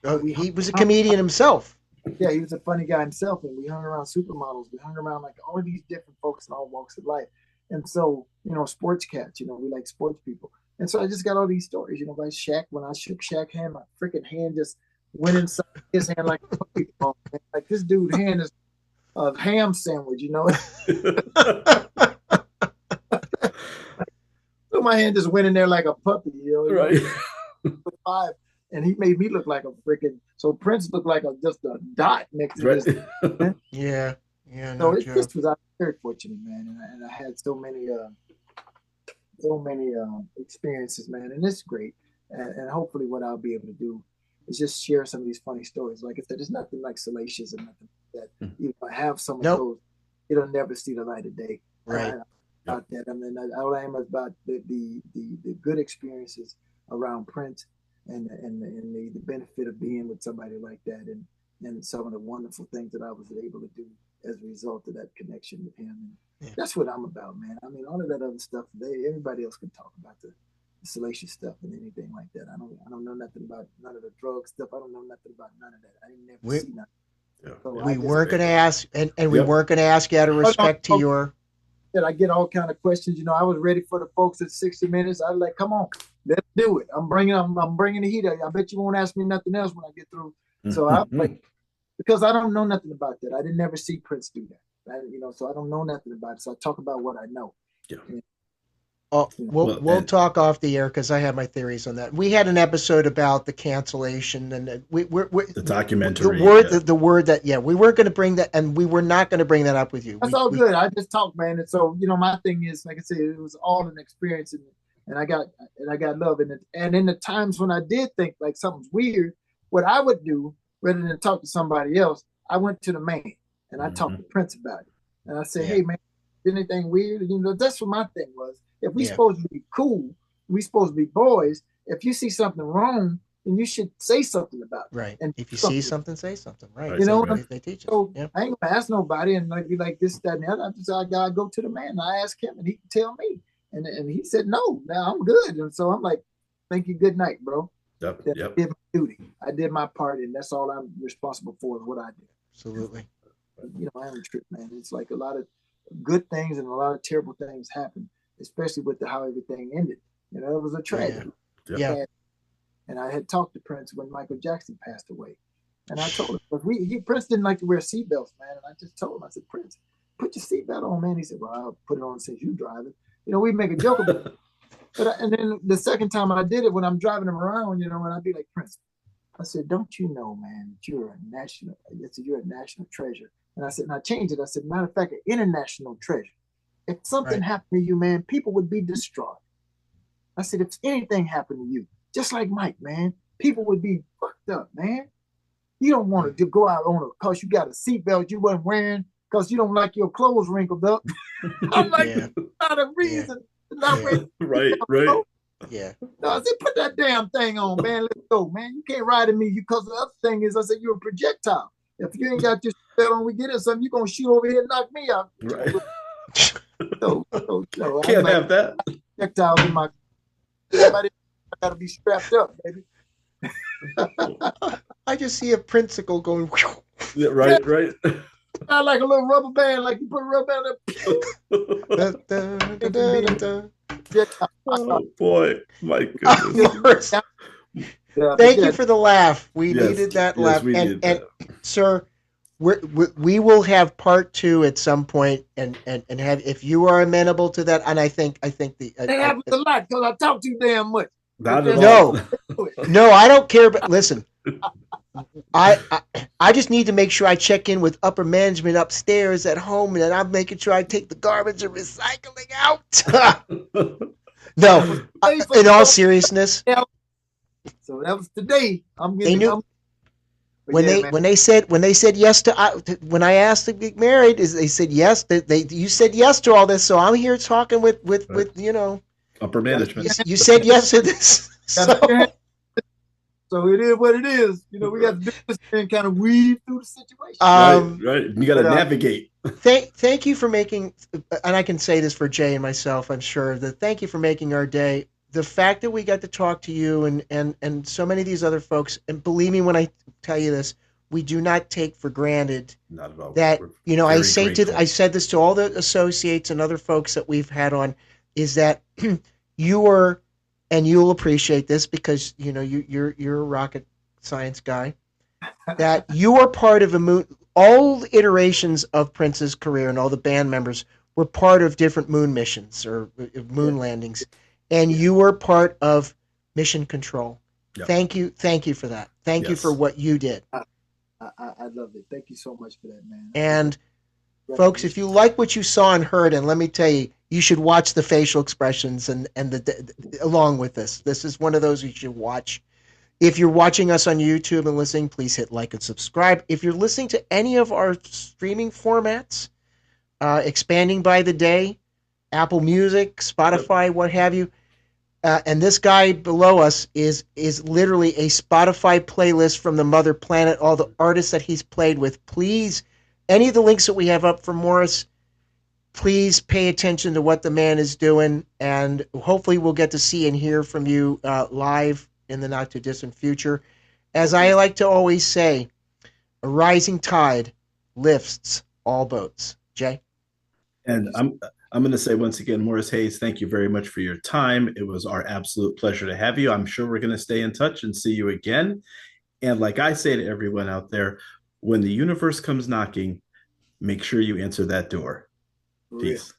Yeah. He was a comedian himself. Yeah, he was a funny guy himself, and we hung around supermodels. We hung around like all of these different folks in all walks of life. And so, you know, sports cats. You know, we like sports people. And so I just got all these stories, you know, by Shaq. When I shook Shaq's hand, my freaking hand just went inside his hand like a puppy ball. Like, this dude's hand is a ham sandwich, you know. So my hand just went in there like a puppy, you know. Right. 5, and he made me look like a freaking. So Prince looked like just a dot next to his. Yeah. So it just was. I was very fortunate, man, and I had so many experiences, man, and it's great. And hopefully what I'll be able to do is just share some of these funny stories. Like I said, there's nothing like salacious and nothing that you know, have some of those, it'll never see the light of day. Right. About that. I mean, all I am is about the good experiences around Prince and the benefit of being with somebody like that, and some of the wonderful things that I was able to do as a result of that connection with him. And that's what I'm about, man. I mean, all of that other stuff, everybody else can talk about the salacious stuff and anything like that. I don't know nothing about none of the drug stuff. I don't know nothing about none of that. I didn't never see nothing. Yeah. So we weren't going to ask, and we weren't going to ask you out of respect to your. That I get all kind of questions. You know, I was ready for the folks at 60 Minutes. I was like, come on, let's do it. I'm bringing the heat. I bet you won't ask me nothing else when I get through. So I'm like, because I don't know nothing about that. I didn't never see Prince do that. You know, so I don't know nothing about it. So I talk about what I know. Yeah. Oh, we'll talk off the air because I have my theories on that. We had an episode about the cancellation and we're the documentary. The word that we weren't going to bring that, and we were not going to bring that up with you. That's all good. I just talk, man. And so, you know, my thing is, like I said, it was all an experience, and I got love in it. And in the times when I did think like something's weird, what I would do rather than talk to somebody else, I went to the man and I talked to Prince about it. And I said, hey man, anything weird? And, you know, that's what my thing was. If we supposed to be cool, we supposed to be boys. If you see something wrong, then you should say something about it. Right. And if you see something, say something. Right. You know, they teach us. So I ain't gonna ask nobody and like this, that, and the other. I gotta go to the man. And I ask him, and he can tell me. And he said, no, now I'm good. And so I'm like, thank you, good night, bro. Yep. I did my duty. I did my part, and that's all I'm responsible for is what I did. Absolutely. You know, I am a trip, man. It's like a lot of good things and a lot of terrible things happen, especially with how everything ended. You know, it was a tragedy. Yeah. And I had talked to Prince when Michael Jackson passed away. And I told him, but Prince didn't like to wear seatbelts, man. And I just told him, I said, Prince, put your seatbelt on, man. He said, well, I'll put it on since you drive it. You know, we make a joke about it. And then the second time I did it, when I'm driving him around, and I'd be like, Prince, I said, don't you know, man, that you're a national, I said, you're a national treasure. And I said, and I changed it. I said, matter of fact, an international treasure. If something happened to you, man, people would be distraught. I said, if anything happened to you, just like Mike, man, people would be fucked up, man. You don't want to go out on it because you got a seatbelt you wasn't wearing because you don't like your clothes wrinkled up. I'm like, not a reason. Not right. Yeah. No, I said, put that damn thing on, man. Let's go, man. You can't ride at me because the other thing is, I said, you're a projectile. If you ain't got your belt on, we get in something, you're going to shoot over here and knock me out. Right. So can't have that. Projectiles in my, everybody got to be strapped up, baby. I just see a Princicle going. Yeah, right. Not like a little rubber band, like you put a rubber band up. Oh boy, my goodness. Thank you for the laugh. We needed that laugh. And sir, we will have part 2 at some point, and have, if you are amenable to that. And I think they happen a lot because I talk too damn much. No, I don't care. But listen, I just need to make sure I check in with upper management upstairs at home, and I'm making sure I take the garbage and recycling out. No, in all seriousness. So that was today. When they said yes to when I asked to get married, they said yes. You said yes to all this, so I'm here talking with upper management. You said yes to this. So it is what it is. We got to do this and kind of weave through the situation. Right. You got to navigate. Thank you for making, and I can say this for Jay and myself, I'm sure, that thank you for making our day. The fact that we got to talk to you and so many of these other folks, and believe me when I tell you this, we do not take for granted not at all. That, I said this to all the associates and other folks that we've had on, is that you are, and you'll appreciate this because you're a rocket science guy, that you are part of all the iterations of Prince's career, and all the band members were part of different moon missions or moon landings, and you were part of mission control. Yep. Thank you for that. Thank you for what you did. I love it. Thank you so much for that, man. And folks, if you like what you saw and heard, and let me tell you, you should watch the facial expressions and along with this. This is one of those you should watch. If you're watching us on YouTube and listening, please hit like and subscribe. If you're listening to any of our streaming formats, Expanding by the Day, Apple Music, Spotify, what have you, and this guy below us is literally a Spotify playlist from the mother planet, all the artists that he's played with. Please, any of the links that we have up for Morris, please pay attention to what the man is doing, and hopefully we'll get to see and hear from you live in the not-too-distant future. As I like to always say, a rising tide lifts all boats. Jay? And I'm going to say once again, Morris Hayes, thank you very much for your time. It was our absolute pleasure to have you. I'm sure we're going to stay in touch and see you again. And like I say to everyone out there, when the universe comes knocking, make sure you answer that door. Peace.